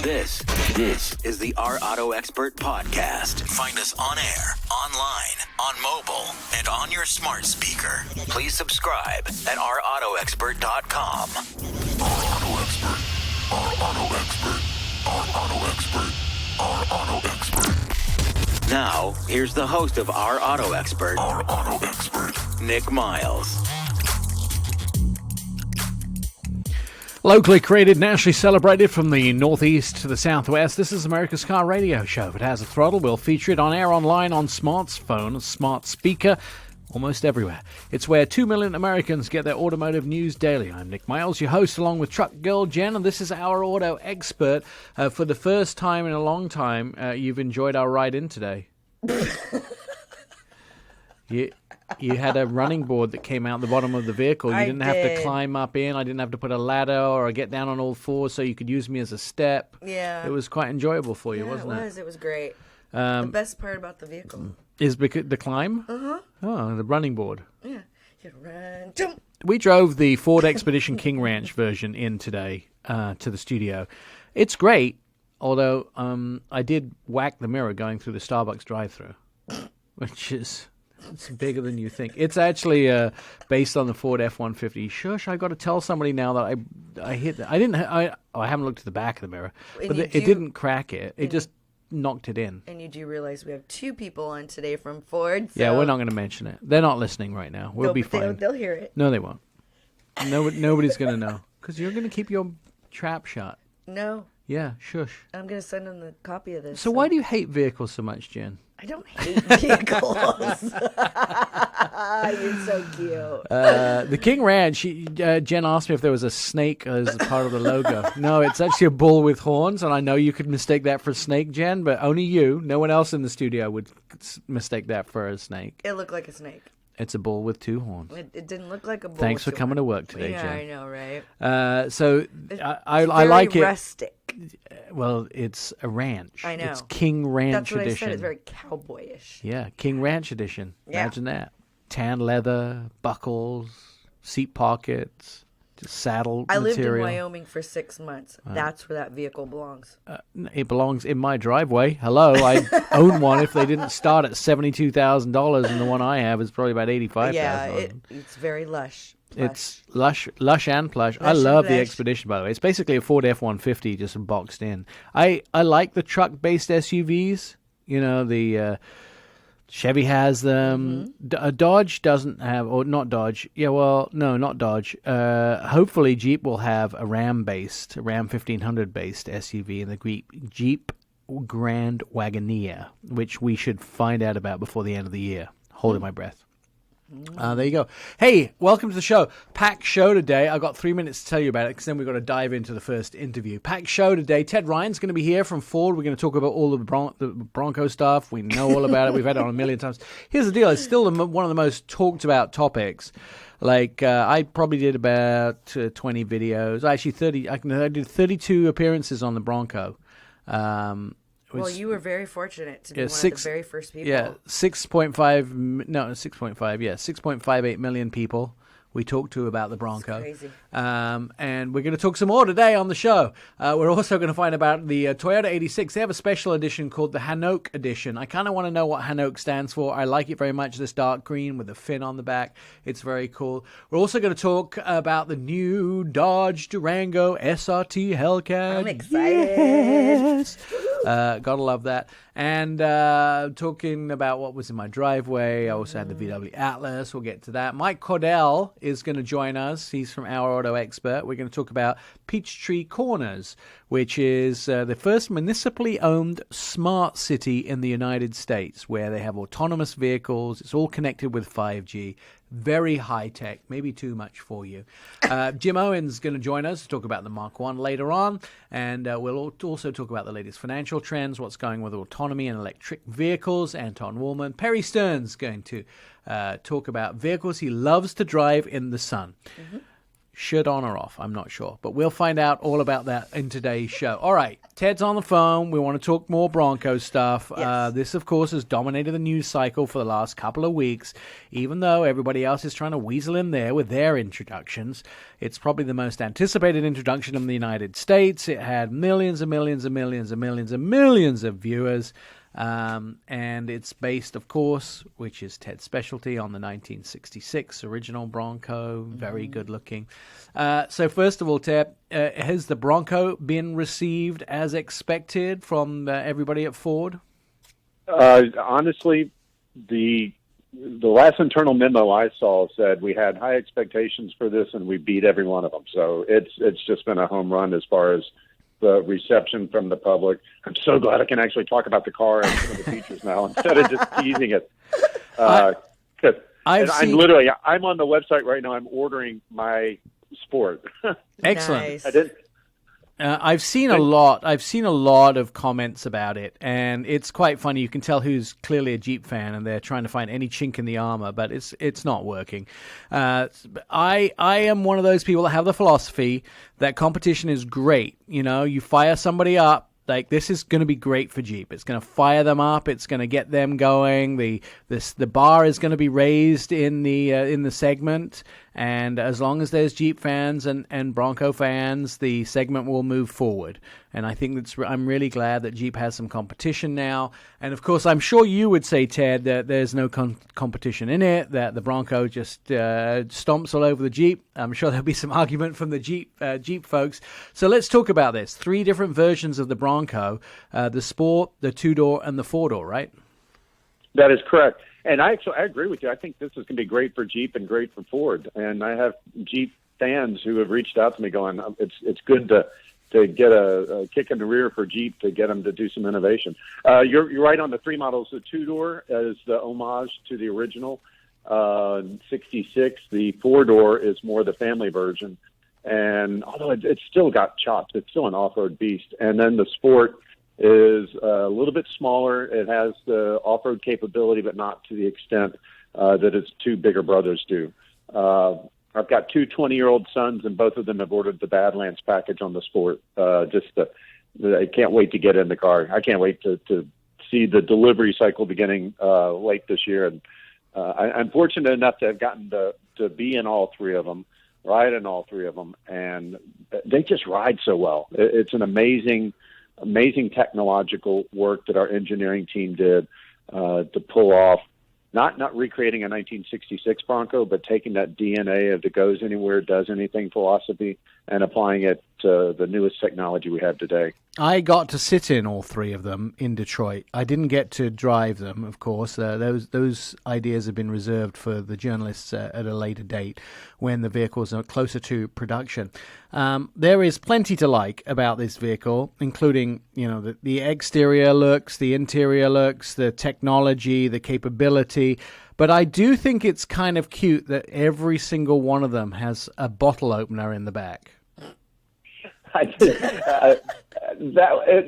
This is the Our Auto Expert Podcast. Find us on air, online, on mobile, and on your smart speaker. Please subscribe at ourautoexpert.com. Our Auto Expert. Our Auto Expert. Our Auto Expert. Our Auto Expert. Now, here's the host of Our Auto Expert, Our Auto Expert, Nick Miles. Locally created, nationally celebrated from the northeast to the southwest, this is America's Car Radio Show. If it has a throttle, we'll feature it on air, online, on smartphone, smart speaker, almost everywhere. It's where 2 million Americans get their automotive news daily. I'm Nick Miles, your host, along with Truck Girl Jen, and this is Our Auto Expert. For the first time in a long time, you've enjoyed our ride in today. You had a running board that came out the bottom of the vehicle. You didn't have to climb up in. I didn't have to put a ladder or get down on all fours so you could use me as a step. Yeah. It was quite enjoyable for you, wasn't it? It was great. The best part about the vehicle. Is the climb? Uh-huh. Oh, the running board. Yeah. You run, jump. We drove the Ford Expedition King Ranch version in today to the studio. It's great, although I did whack the mirror going through the Starbucks drive-thru, which is... It's bigger than you think. It's actually based on the Ford F-150. Shush, I got to tell somebody now that I hit. I haven't looked at the back of the mirror, but it didn't crack it. It just knocked it in. And you do realize we have two people on today from Ford. So Yeah, we're not going to mention it. They're not listening right now. We'll be fine. They'll hear it. No, they won't. Nobody's going to know because you're going to keep your trap shut. No. Yeah, shush. I'm going to send them the copy of this. So why do you hate vehicles so much, Jen? I don't hate vehicles. You're so cute. The King Ranch, Jen asked me if there was a snake as part of the logo. No, it's actually a bull with horns, and I know you could mistake that for a snake, Jen, but only you. No one else in the studio would mistake that for a snake. It looked like a snake. It's a bull with two horns. It didn't look like a bull. Thanks for coming to work today, yeah, Jen. I know, right? I like it. Rustic. Well, it's a ranch. I know. It's King Ranch That's what Edition. I said. It's very cowboyish. Yeah, King Ranch Edition. Yeah. Imagine that. Tan leather, buckels, seat pockets, just saddle I lived in material. Wyoming for 6 months. That's where that vehicle belongs. It belongs in my driveway. Hello, I own one. If they didn't start at $72,000, and the one I have is probably about $85,000. Yeah, it's very lush. Plush. It's lush and plush. I love the Expedition, by the way. It's basically a Ford F-150 just boxed in. I like the truck-based SUVs. You know, the Chevy has them. Dodge doesn't have, or not Dodge. Yeah, well, no, not Dodge. Hopefully Jeep will have a Ram 1500-based SUV in the Jeep Grand Wagoneer, which we should find out about before the end of the year. Holding my breath. There you go. Hey, welcome to the show. Packed show today. I've got 3 minutes to tell you about it because then we've got to dive into the first interview. Packed show today. Ted Ryan's going to be here from Ford. We're going to talk about all the Bronco stuff. We know all about it. We've had it on a million times. Here's the deal. It's still one of the most talked about topics. Like, I probably did about 20 videos. Actually, 30. I did 32 appearances on the Bronco. Well, you were very fortunate to be one of the very first people. Yeah, 6.58 million people we talked to about the Bronco. That's crazy. And we're going to talk some more today on the show. We're also going to find about the Toyota 86. They have a special edition called the Hakone Edition. I kind of want to know what Hakone stands for. I like it very much, this dark green with the fin on the back. It's very cool. We're also going to talk about the new Dodge Durango SRT Hellcat. I'm excited. Yes. Gotta love that. And talking about what was in my driveway. I also had the VW Atlas. We'll get to that. Mike Caudill is going to join us. He's from Our Auto Expert. We're going to talk about Peachtree Corners, which is the first municipally owned smart city in the United States, where they have autonomous vehicles. It's all connected with 5G. Very high tech, maybe too much for you. Jim Owens is going to join us to talk about the Mach 1 later on, and we'll also talk about the latest financial trends, what's going with autonomy and electric vehicles. Anton Wahlman. Perry Stern's going to talk about vehicles he loves to drive in the sun. Should on or off, I'm not sure. But we'll find out all about that in today's show. All right, Ted's on the phone. We want to talk more Bronco stuff. Yes. This, of course, has dominated the news cycle for the last couple of weeks. Even though everybody else is trying to weasel in there with their introductions, it's probably the most anticipated introduction in the United States. It had millions and millions and millions and millions and millions of viewers. And it's based, of course, which is Ted's specialty, on the 1966 original Bronco. Very good looking. So first of all, Ted, has the Bronco been received as expected from everybody at Ford? Honestly, the last internal memo I saw said we had high expectations for this and we beat every one of them. So it's just been a home run as far as the reception from the public. I'm so glad I can actually talk about the car and some of the features now instead of just teasing it. I'm on the website right now. I'm ordering my Sport. Excellent. Nice. I've seen a lot of comments about it, and it's quite funny. You can tell who's clearly a Jeep fan, and they're trying to find any chink in the armor, but it's not working. I am one of those people that have the philosophy that competition is great. You know, you fire somebody up. Like, this is going to be great for Jeep. It's going to fire them up. It's going to get them going. The bar is going to be raised in the segment, and as long as there's Jeep fans and Bronco fans, the segment will move forward. And I think I'm really glad that Jeep has some competition now. And of course, I'm sure you would say, Ted, that there's no competition in it, that the Bronco just stomps all over the Jeep. I'm sure there'll be some argument from the Jeep folks. So let's talk about this. 3 different versions of the Bronco, the Sport, the 2-door, and the 4-door, right? That is correct. And I agree with you. I think this is going to be great for Jeep and great for Ford. And I have Jeep fans who have reached out to me going, it's good to get a kick in the rear for Jeep to get them to do some innovation. You're right on the 3 models. The 2-door is the homage to the original 66. The 4-door is more the family version. And although it's still got chops, it's still an off-road beast. And then the Sport is a little bit smaller. It has the off-road capability, but not to the extent that its 2 bigger brothers do. I've got 2 20-year-old sons, and both of them have ordered the Badlands package on the Sport. I can't wait to get in the car. I can't wait to see the delivery cycle beginning late this year. And I'm fortunate enough to have gotten to be in all 3 of them, ride in all 3 of them, and they just ride so well. It's an amazing technological work that our engineering team did to pull off, not recreating a 1966 Bronco, but taking that DNA of the goes anywhere, does anything philosophy and applying it to the newest technology we have today. I got to sit in all 3 of them in Detroit. I didn't get to drive them, of course. Those ideas have been reserved for the journalists at a later date when the vehicles are closer to production. There is plenty to like about this vehicle, including, you know, the exterior looks, the interior looks, the technology, the capability. But I do think it's kind of cute that every single one of them has a bottle opener in the back. It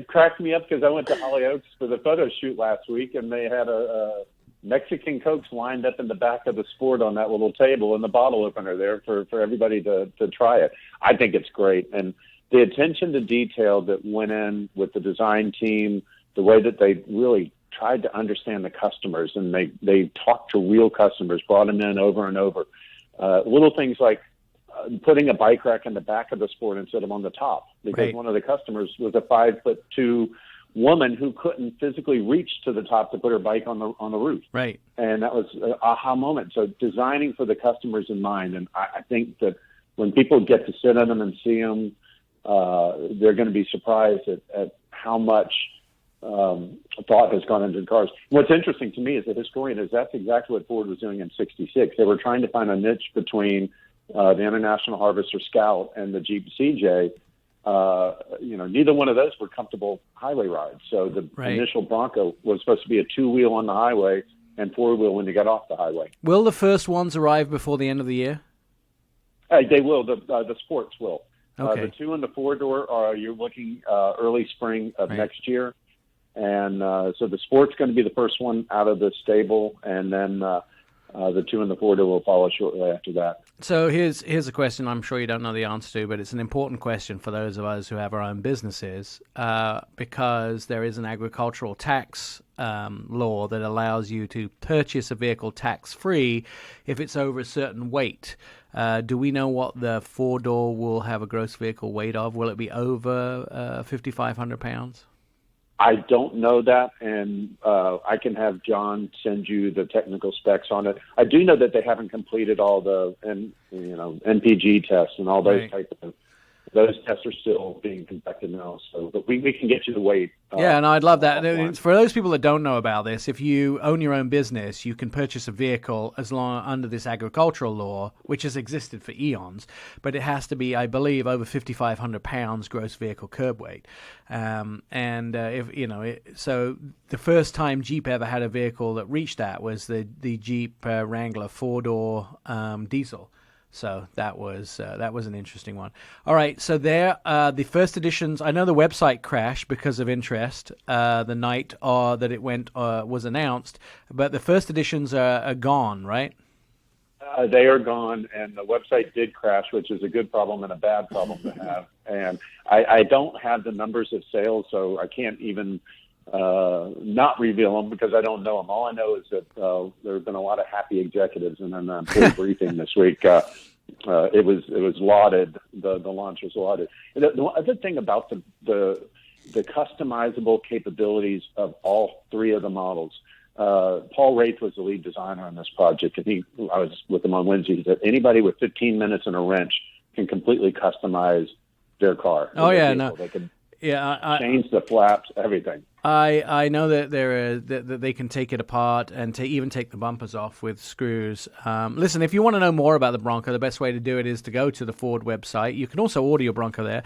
cracked me up because I went to Hollyoaks for the photo shoot last week, and they had a Mexican Cokes lined up in the back of the Sport on that little table, and the bottle opener there for everybody to try it. I think it's great, and the attention to detail that went in with the design team, the way that they really tried to understand the customers, and they talked to real customers, brought them in over and over. Little things like putting a bike rack in the back of the Sport instead of on the top, because right. One of the customers was a 5'2" woman who couldn't physically reach to the top to put her bike on the roof. Right. And that was an aha moment. So designing for the customers in mind. And I think that when people get to sit in them and see them, they're going to be surprised at how much thought has gone into the cars. What's interesting to me as a historian is that's exactly what Ford was doing in 66. They were trying to find a niche between the International Harvester Scout and the Jeep CJ. Neither one of those were comfortable highway rides. So the initial Bronco was supposed to be a 2-wheel on the highway and 4-wheel when you got off the highway. Will the first ones arrive before the end of the year? They will. The Sports will. Okay. The 2 and the 4-door you're looking early spring of next year. And so the Sport's going to be the first one out of the stable. And then the 2 and the 4-door will follow shortly after that. So here's a question I'm sure you don't know the answer to, but it's an important question for those of us who have our own businesses, because there is an agricultural tax law that allows you to purchase a vehicle tax-free if it's over a certain weight. Do we know what the 4-door will have a gross vehicle weight of? Will it be over 5,500 pounds? I don't know that, and I can have John send you the technical specs on it. I do know that they haven't completed all the NPG tests and all those types of. Those tests are still being conducted now, but we can get you the weight. Yeah, and I'd love that. For those people that don't know about this, if you own your own business, you can purchase a vehicle as long under this agricultural law, which has existed for eons, but it has to be, I believe, over 5,500 pounds gross vehicle curb weight. So the first time Jeep ever had a vehicle that reached that was the Jeep Wrangler 4-door diesel. So that was an interesting one. All right, so the first editions. I know the website crashed because of interest the night that it was announced, but the first editions are gone, right? They are gone, and the website did crash, which is a good problem and a bad problem to have. And I don't have the numbers of sales, so I can't even not reveal them because I don't know them. All I know is that there have been a lot of happy executives, and then full briefing this week. It was lauded. The launch was lauded. The other thing about the customizable capabilities of all 3 of the models. Paul Wraith was the lead designer on this project, and I was with him on Wednesday. He said anybody with 15 minutes and a wrench can completely customize their car. Oh yeah, vehicle. no. They can change the flaps, everything. I know that that they can take it apart and even take the bumpers off with screws. Listen, if you want to know more about the Bronco, the best way to do it is to go to the Ford website. You can also order your Bronco there.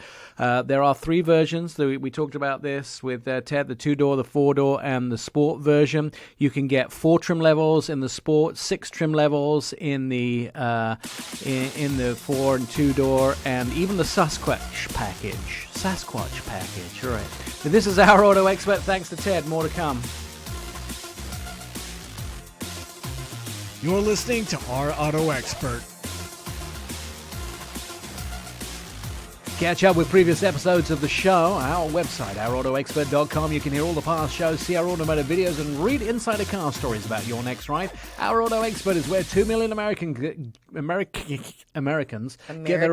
There are 3 versions. We talked about this with Ted, the 2-door, the 4-door, and the Sport version. You can get 4 trim levels in the Sport, 6 trim levels in the in the 4 and 2-door, and even the Sasquatch package. All right. So this is Our Auto Expert. Thanks to Ted. More to come. You're listening to Our Auto Expert. Catch up with previous episodes of the show, our website, ourautoexpert.com. You can hear all the past shows, see our automotive videos, and read insider car stories about your next ride. Our Auto Expert is where 2 million Americans get their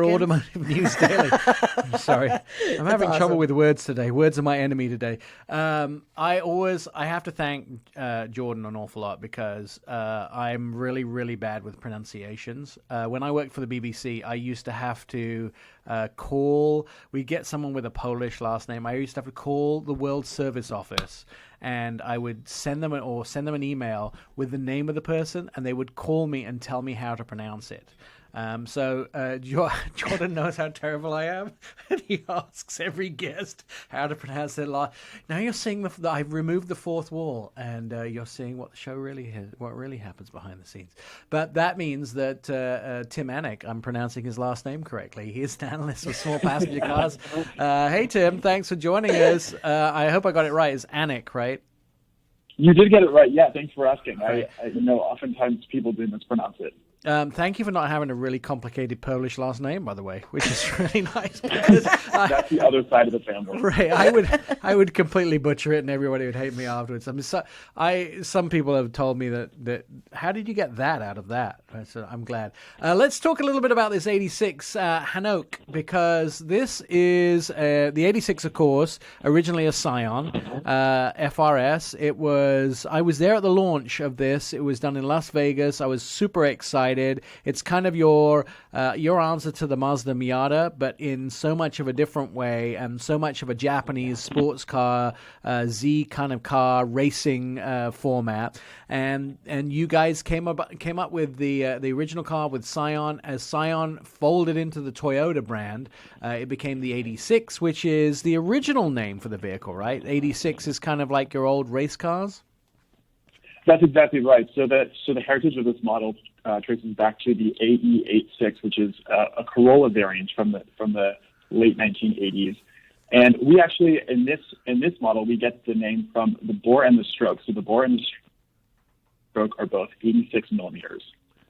automotive news daily. I'm sorry. I'm having trouble with words today. Words are my enemy today. I have to thank Jordan an awful lot because I'm really, really bad with pronunciations. When I worked for the BBC, I used to have to we get someone with a Polish last name. I used to have to call the World Service Office, and I would send them an email with the name of the person, and they would call me and tell me how to pronounce it. Jordan knows how terrible I am, and he asks every guest how to pronounce their last. Now you're seeing I've removed the fourth wall, and you're seeing what the show what really happens behind the scenes. But that means that Tim Annick, I'm pronouncing his last name correctly. He is an analyst for small passenger cars. Hey Tim, thanks for joining us. I hope I got it right. It's Annick, right? You did get it right. Yeah, thanks for asking. I oftentimes people do mispronounce it. Thank you for not having a really complicated Polish last name, by the way, which is really nice. Because that's the other side of the family. Right, I would completely butcher it, and everybody would hate me afterwards. I mean, some people have told me that how did you get that out of that? So I'm glad. Let's talk a little bit about this 86 Hanoke, because this is the 86, of course, originally a Scion FRS. I was there at the launch of this. It was done in Las Vegas. I was super excited. It's kind of your answer to the Mazda Miata, but in so much of a different way and so much of a Japanese sports car, Z kind of car racing format. And you guys came up with the original car with Scion. As Scion folded into the Toyota brand, it became the 86, which is the original name for the vehicle, right? 86 is kind of like your old race cars. That's exactly right. So the heritage of this model traces back to the AE86, which is a Corolla variant from the late 1980s. And we actually in this model we get the name from the bore and the stroke. So the bore and the stroke are both 86 millimeters.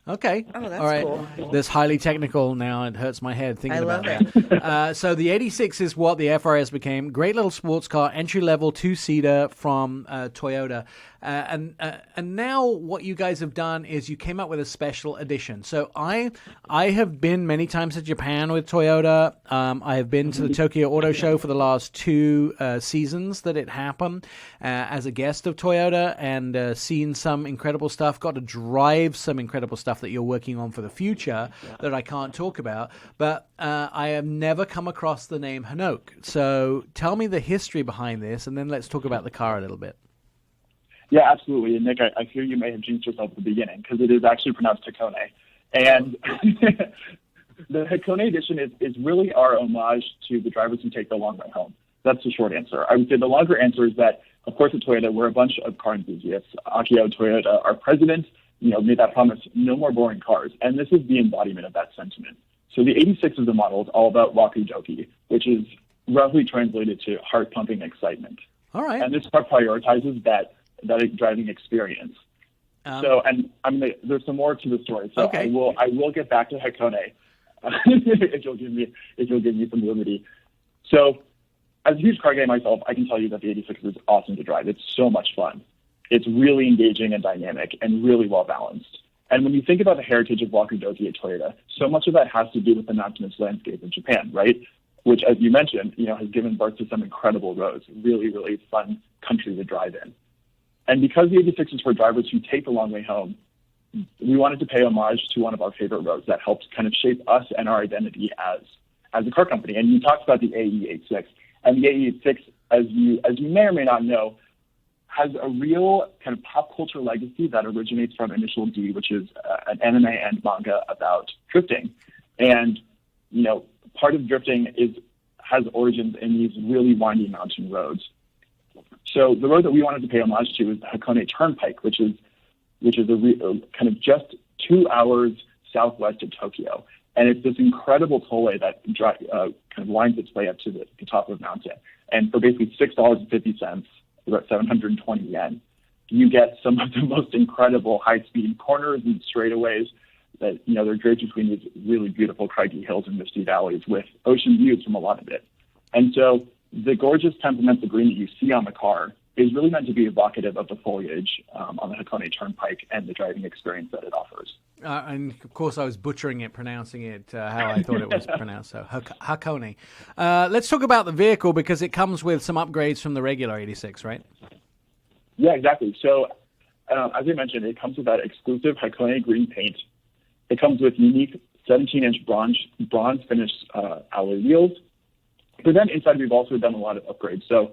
Okay. Oh, that's all right. cool. This highly technical now. It hurts my head thinking about love that. So the 86 is what the FRS became. Great little sports car, entry-level, two-seater from Toyota. And now what you guys have done is you came up with a special edition. So I have been many times to Japan with Toyota. I have been to the Tokyo Auto Show for the last 2 seasons that it happened as a guest of Toyota, and seen some incredible stuff. Got to drive some incredible stuff that you're working on for the future that I can't talk about. But I have never come across the name Hanoke. So tell me the history behind this, and then let's talk about the car a little bit. Yeah, absolutely. And Nick, I fear you may have jinxed yourself at the beginning because it is actually pronounced Hakone. And the Hakone Edition is really our homage to the drivers who take the long way home. That's the short answer. I would say the longer answer is that, of course, at Toyota, we're a bunch of car enthusiasts. Akio Toyoda, our president, made that promise, no more boring cars. And this is the embodiment of that sentiment. So the 86 of the model is all about wakudoki, which is roughly translated to heart-pumping excitement. All right. And this car prioritizes that driving experience. There's some more to the story. So okay. I will get back to Hakone if you'll give me some liberty. So as a huge car guy myself, I can tell you that the 86 is awesome to drive. It's so much fun. It's really engaging and dynamic and really well balanced. And when you think about the heritage of wakudoki at Toyota, so much of that has to do with the mountainous landscape of Japan, right? Which, as you mentioned, has given birth to some incredible roads, really, really fun country to drive in. And because the 86 is for drivers who take the long way home, we wanted to pay homage to one of our favorite roads that helps kind of shape us and our identity as a car company. And you talked about the AE86. And the AE86, as you may or may not know, has a real kind of pop culture legacy that originates from Initial D, which is an anime and manga about drifting. And, part of drifting has origins in these really windy mountain roads. So the road that we wanted to pay homage to is the Hakone Turnpike, which is kind of just 2 hours southwest of Tokyo. And it's this incredible tollway that kind of winds its way up to the top of the mountain. And for basically $6.50, about 720 yen, you get some of the most incredible high-speed corners and straightaways that, they're draped between these really beautiful craggy hills and misty valleys with ocean views from a lot of it. And so the gorgeous temperamental green that you see on the car is really meant to be evocative of the foliage on the Hakone Turnpike and the driving experience that it offers. And, of course, I was butchering it, pronouncing it how I thought it was pronounced, so Hakone. Let's talk about the vehicle because it comes with some upgrades from the regular 86, right? Yeah, exactly. So, as I mentioned, it comes with that exclusive Hakone green paint. It comes with unique 17-inch bronze finished alloy wheels. But then inside, we've also done a lot of upgrades. So,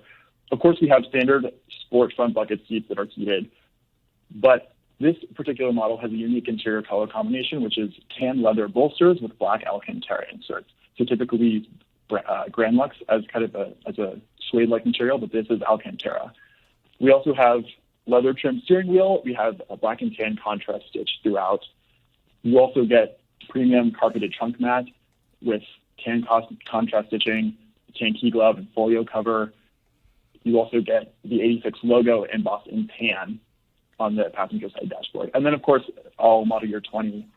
of course, we have standard sport front bucket seats that are heated. But this particular model has a unique interior color combination, which is tan leather bolsters with black Alcantara inserts. So typically we use Grand Lux as kind of a suede-like material, but this is Alcantara. We also have leather trimmed steering wheel. We have a black and tan contrast stitch throughout. You also get premium carpeted trunk mat with tan contrast stitching, tan key glove, and folio cover. You also get the 86 logo embossed in tan on the passenger side dashboard. And then, of course, all model year 20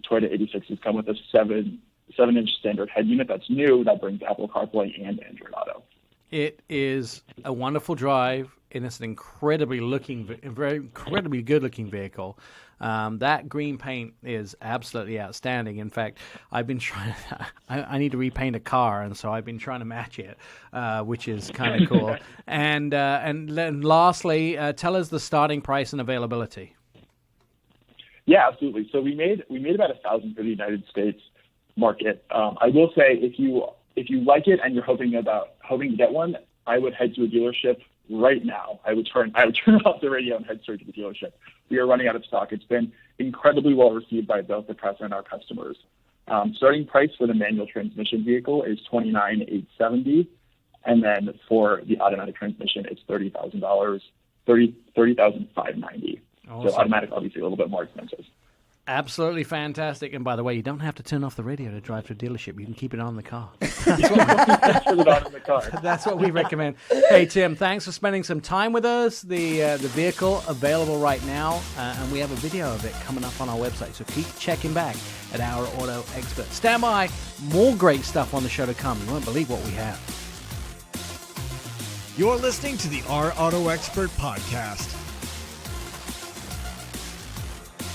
Toyota 86s come with a 7-inch standard head unit that's new that brings Apple CarPlay and Android Auto. It is a wonderful drive, and it's an incredibly good-looking vehicle. That green paint is absolutely outstanding. In fact, I've been trying. I need to repaint a car, and so I've been trying to match it, which is kind of cool. And then lastly, tell us the starting price and availability. Yeah, absolutely. So we made about 1,000 for the United States market. I will say if you like it and you're hoping to get one, I would head to a dealership right now. I would turn off the radio and head straight to the dealership. We are running out of stock. It's been incredibly well received by both the press and our customers. Starting price for the manual transmission vehicle is $29,870, and then for the automatic transmission, it's $30,000, $30,590. Awesome. So automatic, obviously, a little bit more expensive. Absolutely fantastic. And by the way, you don't have to turn off the radio to drive to a dealership. You can keep it on in the car. Turn it on in the car. That's what we recommend. Hey, Tim, thanks for spending some time with us. The vehicle available right now, and we have a video of it coming up on our website. So keep checking back at Our Auto Expert. Stand by. More great stuff on the show to come. You won't believe what we have. You're listening to the Our Auto Expert podcast.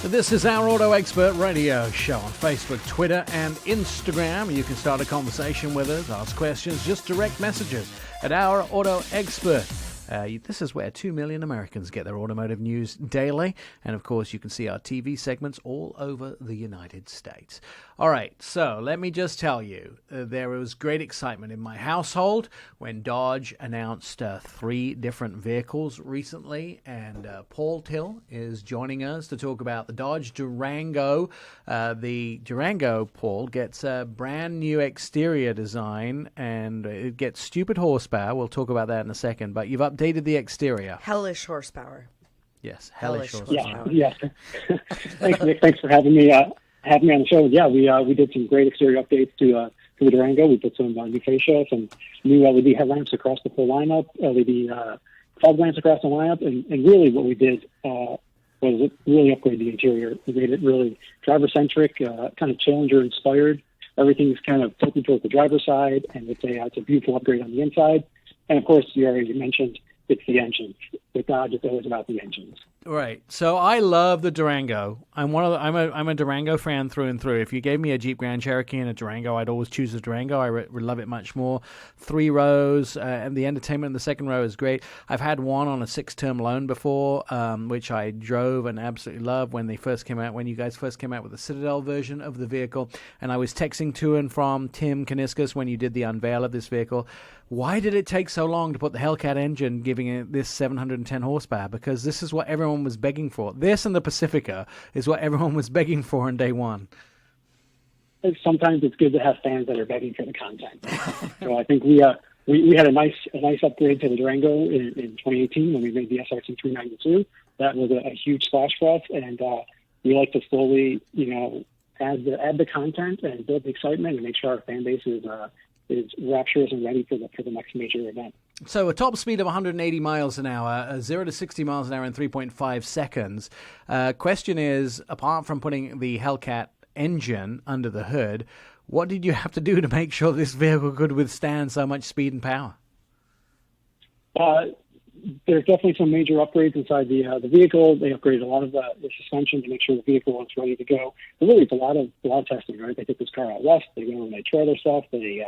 This is Our Auto Expert radio show on Facebook, Twitter, and Instagram. You can start a conversation with us, ask questions, just direct messages at Our Auto Expert. This is where 2 million Americans get their automotive news daily. And, of course, you can see our TV segments all over the United States. All right, so let me just tell you, there was great excitement in my household when Dodge announced 3 different vehicles recently. And Paul Tyll is joining us to talk about the Dodge Durango. The Durango, Paul, gets a brand new exterior design, and it gets stupid horsepower. We'll talk about that in a second. But you've updated the exterior. Hellish horsepower. Yes, hellish horsepower. Yeah. Thanks, Nick. Thanks for having me on the show. Yeah, we did some great exterior updates to the Durango. We put some new fascia, some new LED headlamps across the full lineup, LED fog lamps across the lineup, and really what we did was really upgrade the interior. We made it really driver-centric, kind of Challenger-inspired. Everything's kind of tilted towards the driver's side, and it's a beautiful upgrade on the inside. And of course, you already mentioned it's the engines. With Dodge, it's always about the engines. Right. So I love the Durango. I'm a Durango fan through and through. If you gave me a Jeep Grand Cherokee and a Durango, I'd always choose the Durango. I love it much more. 3 rows, and the entertainment in the second row is great. I've had one on a 6-term loan before, which I drove and absolutely loved when they first came out. When you guys first came out with the Citadel version of the vehicle, and I was texting to and from Tim Annick when you did the unveil of this vehicle. Why did it take so long to put the Hellcat engine, giving it this 710 horsepower? Because this is what everyone was begging for. This and the Pacifica is what everyone was begging for on day one. Sometimes it's good to have fans that are begging for the content. So I think we had a nice upgrade to the Durango in 2018 when we made the SRT 392. That was a huge splash for us, and we like to slowly, add the content and build the excitement and make sure our fan base is rapturous and ready for the next major event. So a top speed of 180 miles an hour, 0 to 60 miles an hour in 3.5 seconds. Question is, apart from putting the Hellcat engine under the hood, what did you have to do to make sure this vehicle could withstand so much speed and power? There's definitely some major upgrades inside the vehicle. They upgraded a lot of the suspension to make sure the vehicle was ready to go. But really, it's a lot of testing, right? They take this car out west, they go and they trailer stuff, they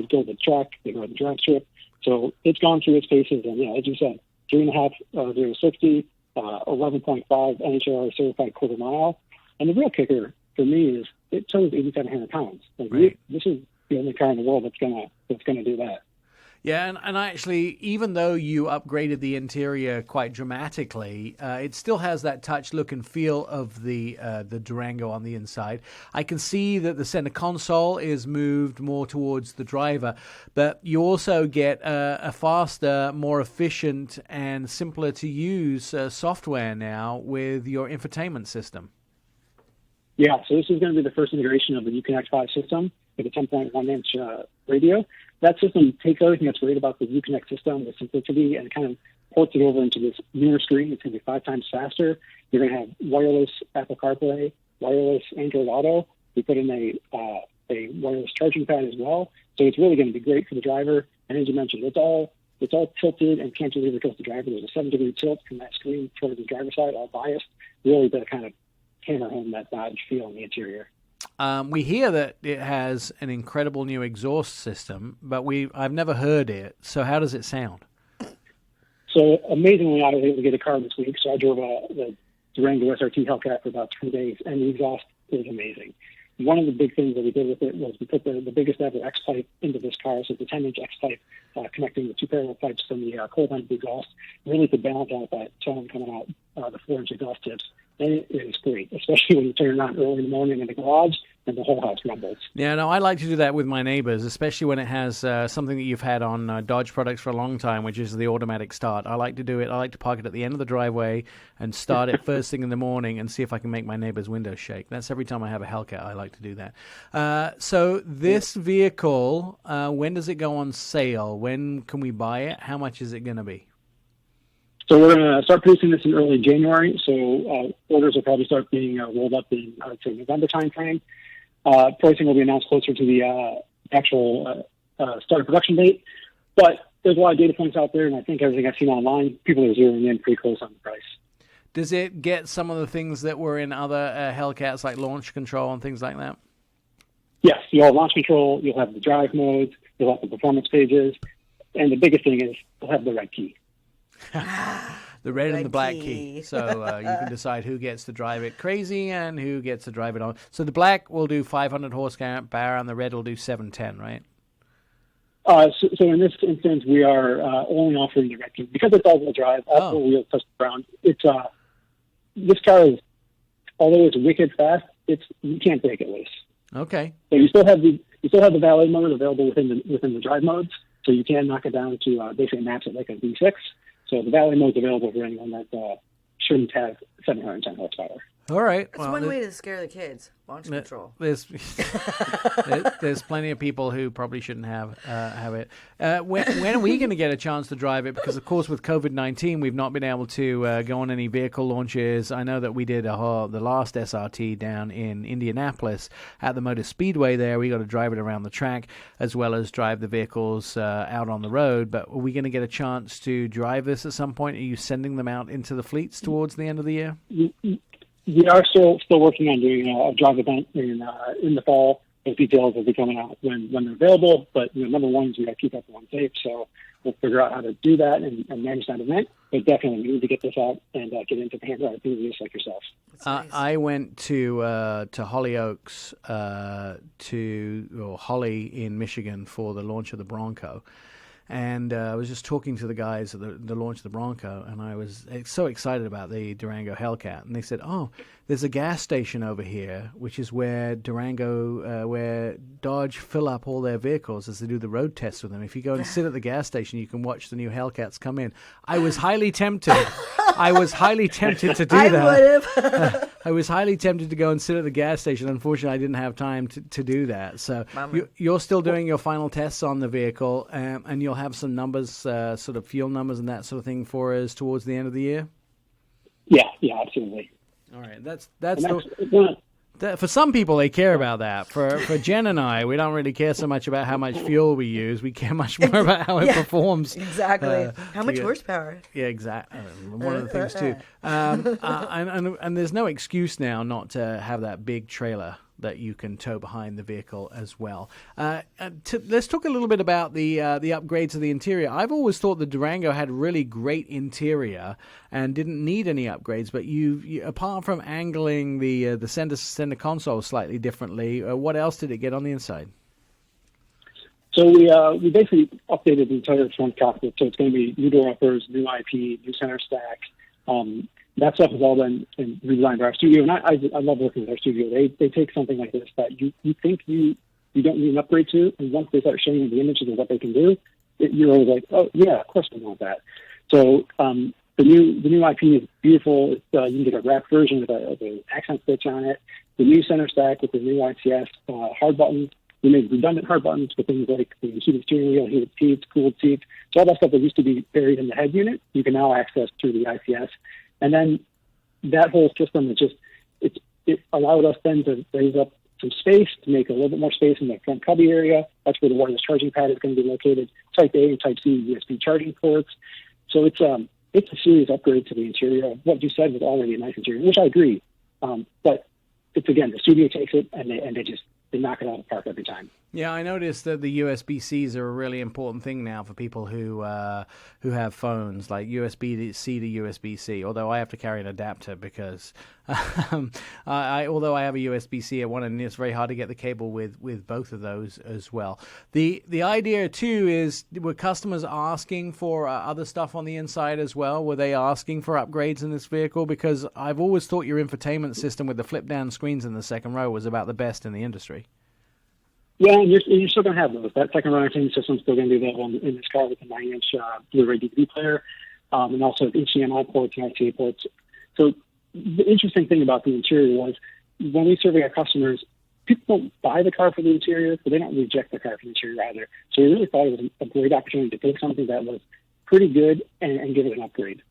build the truck, they go to the drag strip. So it's gone through its paces, and as you said, 3.5 0 to 60, 11.5 NHRA certified quarter mile. And the real kicker for me is it tows 8,700 pounds. Right. This is the only car in the world that's gonna do that. Yeah, and actually, even though you upgraded the interior quite dramatically, it still has that touch, look, and feel of the Durango on the inside. I can see that the center console is moved more towards the driver, but you also get a faster, more efficient, and simpler to use software now with your infotainment system. Yeah, so this is going to be the first integration of the Uconnect 5 system with a 10.1-inch radio. That system takes everything that's great about the Uconnect system, the simplicity, and kind of ports it over into this newer screen. It's going to be 5 times faster. You're going to have wireless Apple CarPlay, wireless Android Auto. We put in a wireless charging pad as well. So it's really going to be great for the driver. And as you mentioned, it's all tilted and cantilevered towards the driver. There's a 7-degree tilt from that screen towards the driver's side, all biased, really to kind of hammer home that Dodge feel in the interior. We hear that it has an incredible new exhaust system, but I've never heard it. So how does it sound? So amazingly, I was able to get a car this week. So I drove the Durango SRT Hellcat for about 2 days, and the exhaust is amazing. One of the big things that we did with it was we put the biggest ever X-pipe into this car. So it's a 10-inch X-pipe connecting the 2 parallel pipes from the cold end of the exhaust, really to balance out that tone coming out the 4-inch exhaust tips. And it is great, especially when you turn it on early in the morning in the garage. and the whole house rumbles. Yeah, no, I like to do that with my neighbors, especially when it has something that you've had on Dodge products for a long time, which is the automatic start. I like to do it. I like to park it at the end of the driveway and start it first thing in the morning and see if I can make my neighbor's windows shake. That's every time I have a Hellcat. I like to do that. So this vehicle, when does it go on sale? When can we buy it? How much is it going to be? So we're going to start producing this in early January. So orders will probably start being rolled up in, I would say, November timeframe. Pricing will be announced closer to the actual start of production date. But there's a lot of data points out there, and I think everything I've seen online, people are zeroing in pretty close on the price. Does it get some of the things that were in other Hellcats, like launch control and things like that? Yes, you'll have launch control, you'll have the drive modes, you'll have the performance pages, and the biggest thing is you'll have the red key. The red and the black key. So you can decide who gets to drive it crazy and who gets to drive it on. So the black will do 500 horsepower and the red will do 710, right? So in this instance, we are only offering the red key. Because it's all-wheel drive, all four wheels touch the ground. It's, this car is, although it's wicked fast, you can't break it loose. Okay. So you still have the valet mode available within the drive modes, so you can knock it down to basically match it like a V6. So the valet mode is available for anyone that shouldn't have 710 horsepower. All right. That's one way to scare the kids. Launch control. There's plenty of people who probably shouldn't have it. When are we going to get a chance to drive it? Because, of course, with COVID-19, we've not been able to go on any vehicle launches. I know that we did the last SRT down in Indianapolis at the Motor Speedway there. We got to drive it around the track as well as drive the vehicles out on the road. But are we going to get a chance to drive this at some point? Are you sending them out into the fleets towards the end of the year? We are still working on doing a drive event in the fall. Those details will be coming out when they're available. But number one is we got to keep everyone safe. So we'll figure out how to do that and manage that event. But definitely we need to get this out and get into the hands of enthusiasts like yourself. Nice. I went to Hollyoaks or Holly in Michigan for the launch of the Bronco. And I was just talking to the guys at the launch of the Bronco, and I was so excited about the Durango Hellcat. And they said, "Oh, there's a gas station over here, which is where where Dodge fill up all their vehicles as they do the road tests with them. If you go and sit at the gas station, you can watch the new Hellcats come in." I was highly tempted. I was highly tempted to do that. I would have. I was highly tempted to go and sit at the gas station. Unfortunately, I didn't have time to do that. So you're still doing your final tests on the vehicle, and you'll have some numbers, sort of fuel numbers and that sort of thing for us towards the end of the year? Yeah, absolutely. All right, for some people, they care about that. For Jen and I, we don't really care so much about how much fuel we use. We care much more about how it performs. Exactly. How much horsepower? Yeah, exactly. One of the things, too. And there's no excuse now not to have that big trailer that you can tow behind the vehicle as well. Let's talk a little bit about the upgrades of the interior. I've always thought the Durango had really great interior and didn't need any upgrades, but you apart from angling the center console slightly differently, what else did it get on the inside? So we basically updated the entire front cockpit, so it's going to be new door uppers, new IP, new center stack. That stuff has all been redesigned by our studio, and I love working with our studio. They take something like this that you think you don't need an upgrade to, and once they start showing you the images of what they can do, you're always like, oh yeah, of course we want that. So the new IP is beautiful. You can get a wrapped version with an accent stitch on it. The new center stack with the new ICS hard buttons. We made redundant hard buttons for things like the heated steering wheel, heated seats, cooled seats. So all that stuff that used to be buried in the head unit, you can now access through the ICS. And then that whole system is it allowed us then to raise up some space, to make a little bit more space in the front cubby area. That's where the wireless charging pad is going to be located. Type A and Type C USB charging ports. So it's a serious upgrade to the interior. What you said was already a nice interior, which I agree. But it's, again, the studio takes it and they just they knock it out of the park every time. Yeah, I noticed that the USB-Cs are a really important thing now for people who have phones, like USB-C to USB-C, although I have to carry an adapter because although I have a USB-C at one end, it's very hard to get the cable with both of those as well. The idea, too, is were customers asking for other stuff on the inside as well? Were they asking for upgrades in this vehicle? Because I've always thought your infotainment system with the flip-down screens in the second row was about the best in the industry. Yeah, and you're still going to have those. That second row entertainment system is still going to be available in this car with a 9-inch Blu-ray DVD player, and also HDMI ports and RCA ports. So the interesting thing about the interior was when we survey our customers, people don't buy the car for the interior, but they don't reject the car for the interior either. So we really thought it was a great opportunity to take something that was pretty good and give it an upgrade.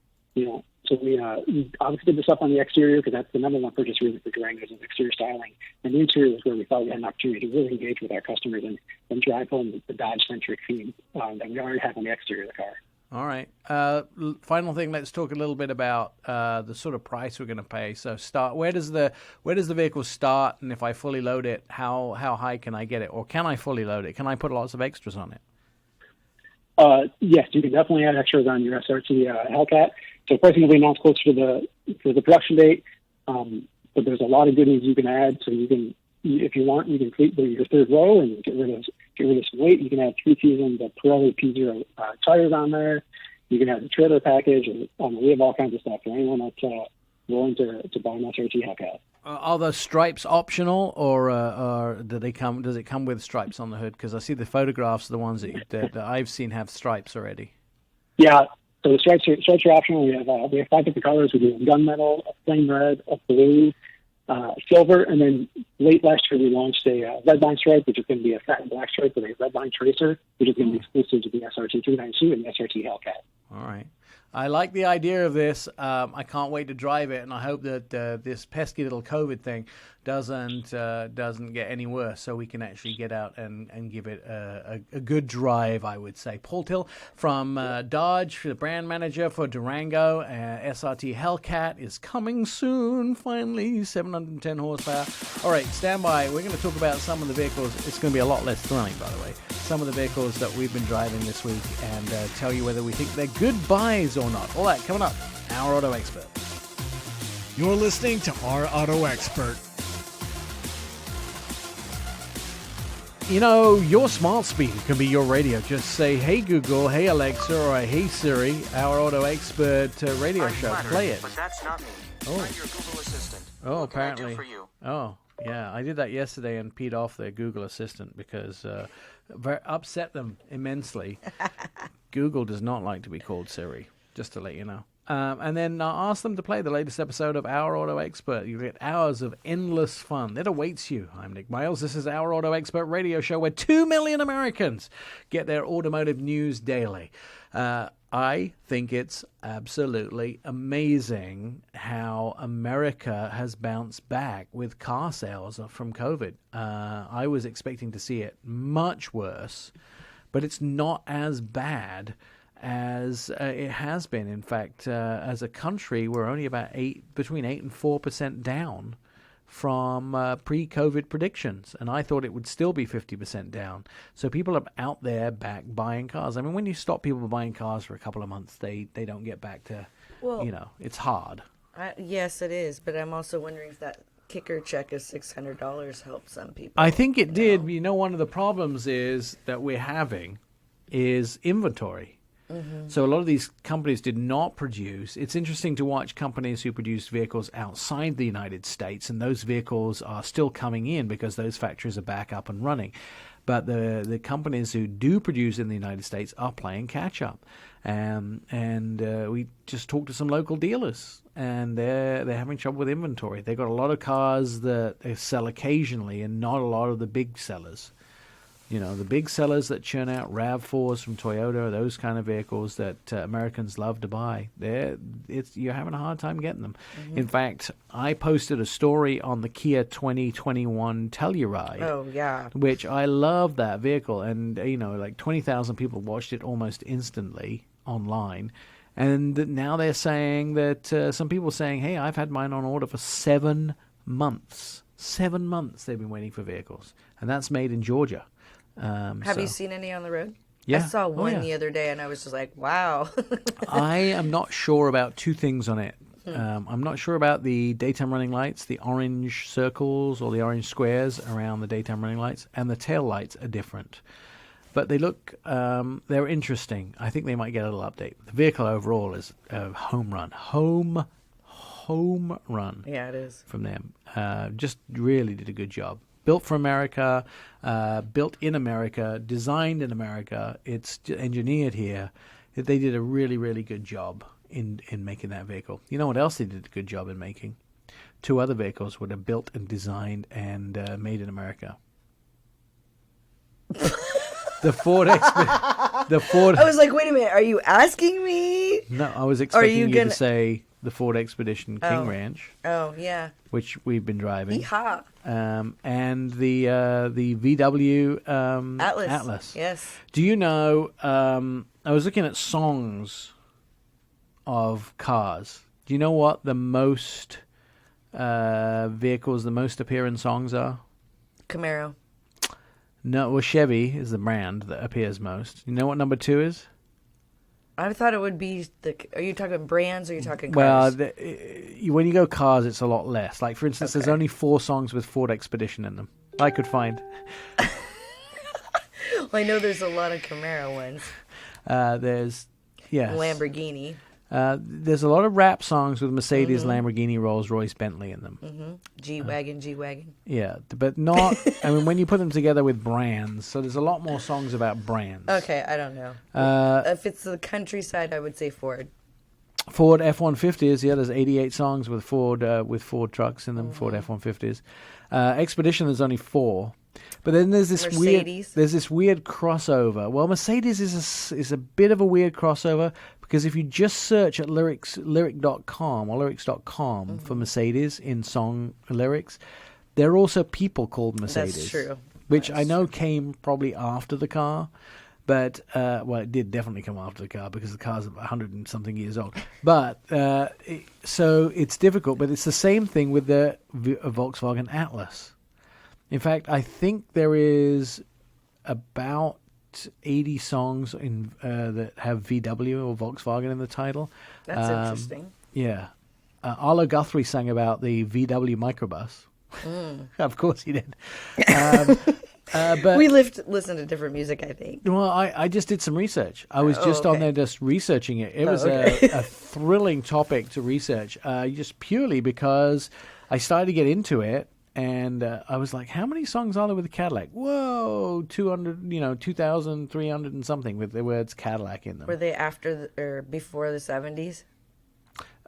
So we obviously did this up on the exterior because that's the number one purchase reason for Durangos is exterior styling. And the interior was where we thought we had an opportunity to really engage with our customers and drive home the Dodge-centric theme that we already have on the exterior of the car. All right. Final thing, let's talk a little bit about the sort of price we're going to pay. So where does the vehicle start? And if I fully load it, how high can I get it? Or can I fully load it? Can I put lots of extras on it? Yes, you can definitely add extras on your SRT Hellcat. So pricing will be announced closer to the production date, but there's a lot of good news you can add. So you can, if you want, you can complete your third row and get rid of some weight. You can add 3 seasons of Pirelli P0 tires on there. You can add the trailer package, and we have all kinds of stuff for anyone that's willing to buy an SRT Hellcat. Are the stripes optional, or do they come? Does it come with stripes on the hood? Because I see the photographs, the ones that I've seen have stripes already. Yeah. So the stripes are optional. We have 5 different colors. We do gunmetal, a flame red, a blue, silver, and then late last year we launched a red line stripe, which is going to be a satin black stripe with a red line tracer, which is going to be exclusive to the SRT 392 and the SRT Hellcat. All right. I like the idea of this. I can't wait to drive it, and I hope that this pesky little COVID thing doesn't get any worse, so we can actually get out and give it a good drive, I would say. Paul Tyll from Dodge, the brand manager for Durango SRT Hellcat, is coming soon, finally, 710 horsepower. All right, stand by. We're going to talk about some of the vehicles. It's going to be a lot less thrilling, by the way. Some of the vehicles that we've been driving this week and tell you whether we think they're good buys or not. All that coming up. Our Auto Expert. You're listening to Our Auto Expert. You know, your smart speaker can be your radio. Just say, hey Google, hey Alexa, or hey Siri, Our Auto Expert radio show. Play it. But that's not me. Oh. I'm your Google Assistant. Oh, what apparently. can I do for you? Oh, yeah. I did that yesterday and peed off their Google Assistant because upset them immensely. Google does not like to be called Siri, just to let you know. And then ask them to play the latest episode of Our Auto Expert. You get hours of endless fun that awaits you. I'm Nick Miles. This is Our Auto Expert radio show where 2 million Americans get their automotive news daily. I think it's absolutely amazing how America has bounced back with car sales from COVID. I was expecting to see it much worse, but it's not as bad as it has been. In fact, as a country, we're only about between 8 and 4% down from pre-COVID predictions, and I thought it would still be 50% down. So people are out there back buying cars. I mean, when you stop people buying cars for a couple of months, they don't get back to, it's hard. Yes, it is, but I'm also wondering if that kicker check of $600 helped some people. I think it did. One of the problems is that we're having is inventory. Mm-hmm. So a lot of these companies did not produce. It's interesting to watch companies who produce vehicles outside the United States, and those vehicles are still coming in because those factories are back up and running. But the companies who do produce in the United States are playing catch up. And we just talked to some local dealers, and they're having trouble with inventory. They've got a lot of cars that they sell occasionally and not a lot of the big sellers. The big sellers that churn out RAV4s from Toyota, those kind of vehicles that Americans love to buy, you're having a hard time getting them. Mm-hmm. In fact, I posted a story on the Kia 2021 Telluride. Oh, yeah. Which I love that vehicle. And, like 20,000 people watched it almost instantly online. And now they're saying that some people are saying, hey, I've had mine on order for 7 months. 7 months they've been waiting for vehicles, and that's made in Georgia. Have you seen any on the road? Yeah. I saw one yeah. the other day, and I was just like, wow. I am not sure about two things on it. I'm not sure about the daytime running lights, the orange circles or the orange squares around the daytime running lights, and the tail lights are different. But they look, they're interesting. I think they might get a little update. The vehicle overall is a home run. Home run. Yeah, it is. From them. Just really did a good job. Built for America, built in America, designed in America. It's engineered here. They did a really, really good job in making that vehicle. You know what else they did a good job in making? Two other vehicles were built and designed and made in America. The Ford I was like, wait a minute, are you asking me? No, I was expecting you to say the Ford Expedition King Ranch. Oh, yeah. Which we've been driving. Yeehaw. And the VW Atlas. Yes. Do you know, I was looking at songs of cars. Do you know what the most vehicles, the most appear in songs are? Camaro. No, well, Chevy is the brand that appears most. You know what number 2 is? I thought it would be are you talking brands or are you talking cars? Well, when you go cars, it's a lot less. Like, for instance, there's only 4 songs with Ford Expedition in them. I could find. Well, I know there's a lot of Camaro ones. There's, yes. Lamborghini. There's a lot of rap songs with Mercedes, Lamborghini, Rolls-Royce, Bentley in them. Mm-hmm. G-Wagon. Yeah, but not, I mean, when you put them together with brands, so there's a lot more songs about brands. Okay, I don't know. If it's the countryside, I would say Ford. Ford F-150s, yeah, there's 88 songs with Ford trucks in them, Ford F-150s. Expedition, there's only 4. But then there's this weird crossover. Well, Mercedes is a bit of a weird crossover because if you just search at lyric.com or lyrics.com for Mercedes in song lyrics, there are also people called Mercedes. That's true. Which I know came probably after the car. But, well, it did definitely come after the car because the car's 100 and something years old. But, so it's difficult. But it's the same thing with the Volkswagen Atlas. In fact, I think there is about 80 songs that have VW or Volkswagen in the title. That's interesting. Yeah. Arlo Guthrie sang about the VW microbus. Of course he did. But we listen to different music, I think. Well, I just did some research. I was just on there just researching it. It was a thrilling topic to research, just purely because I started to get into it. And I was like, how many songs are there with the Cadillac? Whoa, 200, 2,300 and something with the words Cadillac in them. Were they after or before the 70s?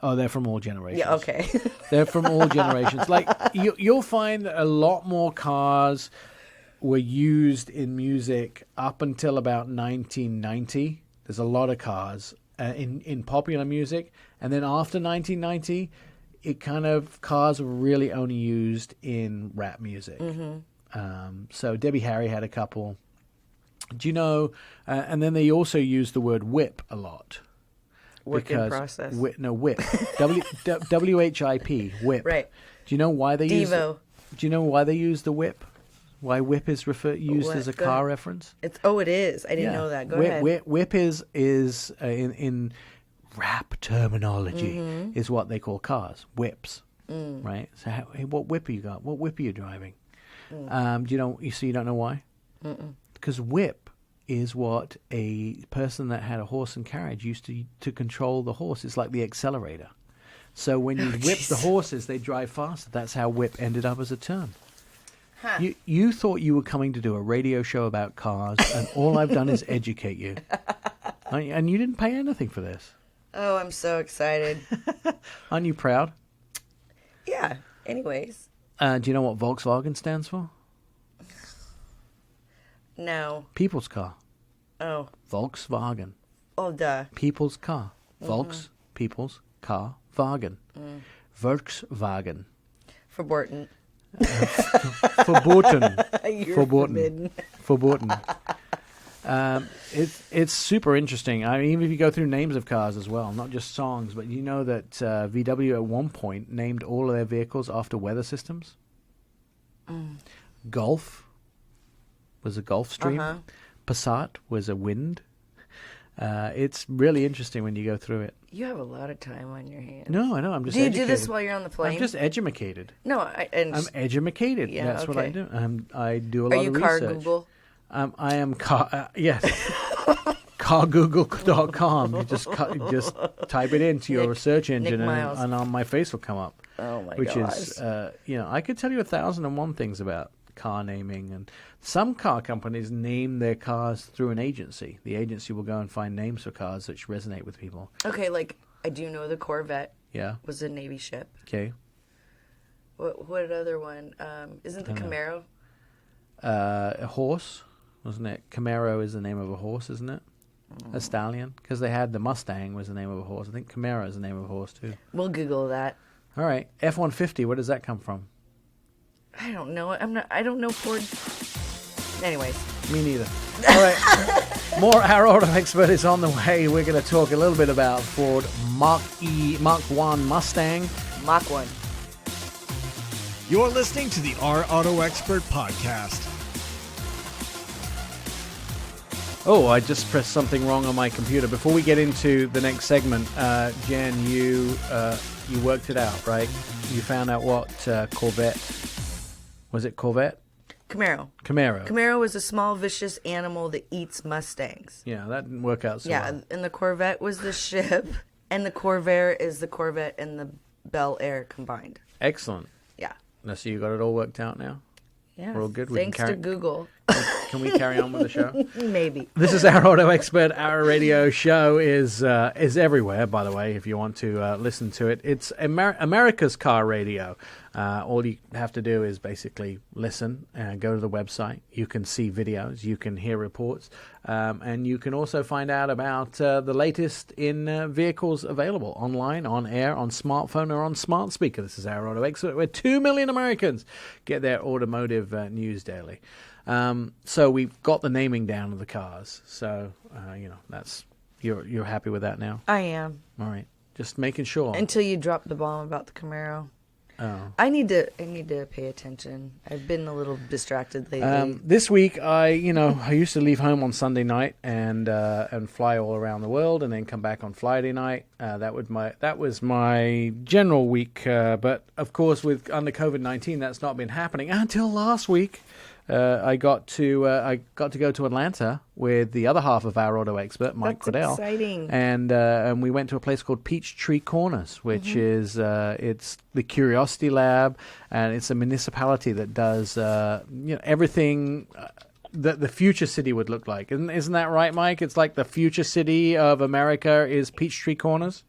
Oh, they're from all generations. Yeah, okay. They're from all generations. Like, you'll find that a lot more cars were used in music up until about 1990. There's a lot of cars in popular music. And then after 1990... cars were really only used in rap music. So Debbie Harry had a couple. Do you know? And then they also used the word whip a lot. Work in process. Whip. WHIP, whip. Right. Do you know why they use? Devo. Do you know why they use the whip? Why whip is used as a car reference? It is. I didn't know that. Go ahead. Whip is in rap terminology is what they call cars, whips, right? So, what whip you got? What whip are you driving? Do you know? You don't know why? Because whip is what a person that had a horse and carriage used to control the horse. It's like the accelerator. So when you whip the horses, they drive faster. That's how whip ended up as a term. Huh. You thought you were coming to do a radio show about cars, and all I've done is educate you. And you didn't pay anything for this. Oh, I'm so excited. Aren't you proud? Yeah. Anyways. Do you know what Volkswagen stands for? No. People's car. Oh. Volkswagen. Oh, duh. People's car. Volks, people's car, Wagen. Volkswagen. Verboten. Verboten. You're forbidden. Verboten. It's super interesting. I mean, even if you go through names of cars as well, not just songs, but you know that VW at one point named all of their vehicles after weather systems. Golf was a Gulfstream. Uh-huh. Passat was a Wind. It's really interesting when you go through it. You have a lot of time on your hands. No, I know. I'm just Do you educated. do this while you're on the plane? I'm just edumacated. No, I'm edumated. Yeah, That's what I okay. do. I do a Are lot you of car research. Google? I am car. Yes. Cargoogle.com. You just type it into your search engine, Miles. and on my face will come up. Oh my Which gosh. is, I could tell you 1,001 things about car naming, and some car companies name their cars through an agency. The agency will go and find names for cars which resonate with people. Okay, like I do know the Corvette Yeah. was a Navy ship. Okay. What other one? Isn't the Camaro? A horse, wasn't it? Camaro is the name of a horse, isn't it? A stallion, because they had the Mustang was the name of a horse. I think Camaro is the name of a horse too. We'll Google that. All right, F-150. Where does that come from? I don't know. I don't know Ford. Anyways. Me neither. All right, more Our Auto Expert is on the way. We're going to talk a little bit about Ford Mach 1 Mustang. Mach 1. You're listening to the Our Auto Expert podcast. Oh, I just pressed something wrong on my computer. Before we get into the next segment, Jen, you worked it out, right? You found out what Corvette was. It Corvette? Camaro. Camaro. Camaro is a small, vicious animal that eats Mustangs. Yeah, that didn't work out so well. And the Corvette was the ship, and the Corvair is the Corvette and the Bel Air combined. Excellent. Yeah. Now, so you got it all worked out now? Yeah. We're all good? Thanks to Google. Can we carry on with the show? Maybe. This is Our Auto Expert. Our radio show is everywhere, by the way, if you want to listen to it. It's America's car radio. All you have to do is basically listen and go to the website. You can see videos. You can hear reports. And you can also find out about the latest in vehicles available online, on air, on smartphone, or on smart speaker. This is Our Auto Expert, where 2 million Americans get their automotive news daily. So we've got the naming down of the cars. So, that's you're happy with that now? I am. All right. Just making sure. Until you drop the bomb about the Camaro. Oh. I need to pay attention. I've been a little distracted lately. This week, I used to leave home on Sunday night and fly all around the world, and then come back on Friday night. That was my general week. But of course, under COVID-19, that's not been happening until last week. I got to go to Atlanta with the other half of Our Auto Expert, Mike Caudill. That's exciting. And we went to a place called Peachtree Corners, which is it's the Curiosity Lab, and it's a municipality that does everything that the future city would look like. Isn't that right, Mike? It's like the future city of America is Peachtree Corners.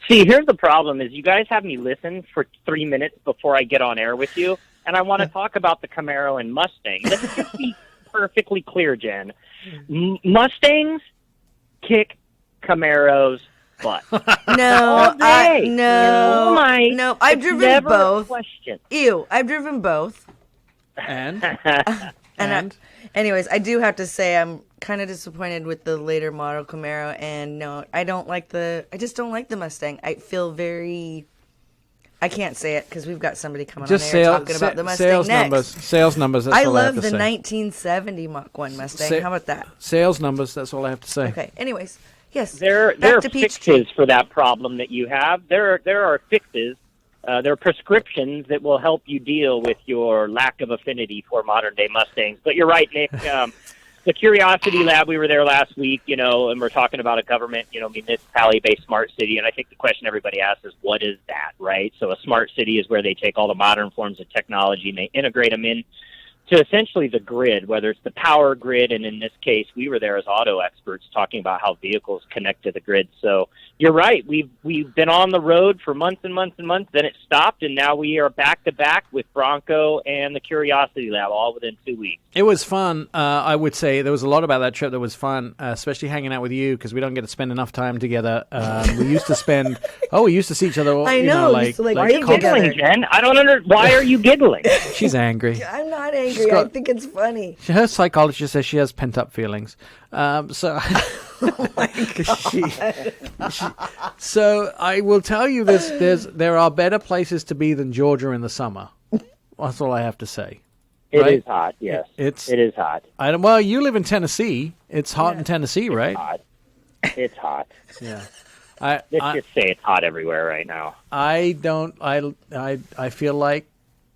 See, here's the problem: is you guys have me listen for 3 minutes before I get on air with you. And I want to talk about the Camaro and Mustang. Let's just be perfectly clear, Jen. Mustangs kick Camaros' butt. No, no. I've driven both. Question. Ew, I've driven both. And anyways, I do have to say I'm kind of disappointed with the later model Camaro, and no, I just don't like the Mustang. I feel very. I can't say it because we've got somebody coming on air talking about the Mustang Sales numbers. That's I all I love have to the say. 1970 Mach 1 Mustang. How about that? Sales numbers. That's all I have to say. Okay. Anyways, yes. There are fixes for that problem that you have. There are fixes. There are prescriptions that will help you deal with your lack of affinity for modern day Mustangs. But you're right, Nick. The Curiosity Lab, we were there last week, and we're talking about a government, municipality-based smart city. And I think the question everybody asks is, what is that, right? So a smart city is where they take all the modern forms of technology and they integrate them in to essentially the grid, whether it's the power grid. And in this case, we were there as auto experts talking about how vehicles connect to the grid. So you're right. We've been on the road for months and months and months. Then it stopped, and now we are back to back with Bronco and the Curiosity Lab, all within 2 weeks. It was fun. I would say there was a lot about that trip that was fun, especially hanging out with you because we don't get to spend enough time together. We used to spend. We used to see each other. I know. Why are you giggling, Jen? I don't understand. Why are you giggling? She's angry. I'm not angry. I think it's funny. Her psychologist says she has pent up feelings. So So I will tell you this: there are better places to be than Georgia in the summer. That's all I have to say. It is hot, yes. It is hot. Well, you live in Tennessee. It's hot in Tennessee, right? It's hot. Yeah. Let's just say it's hot everywhere right now. I feel like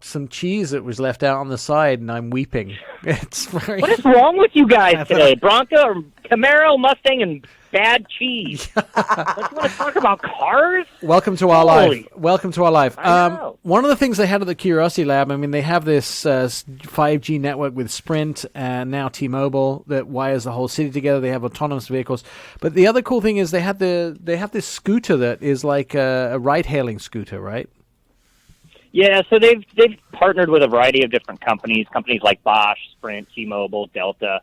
some cheese that was left out on the side, and I'm weeping. It's very. What is wrong with you guys today? Bronco, or Camaro, Mustang, and bad cheese. Don't you want to talk about cars? Welcome to our life. Welcome to our life. I know. One of the things they had at the Curiosity Lab, I mean, they have this 5G network with Sprint and now T-Mobile that wires the whole city together. They have autonomous vehicles. But the other cool thing is they have this scooter that is like a ride-hailing scooter, right? Yeah, so they've partnered with a variety of different companies like Bosch, Sprint, T-Mobile, Delta.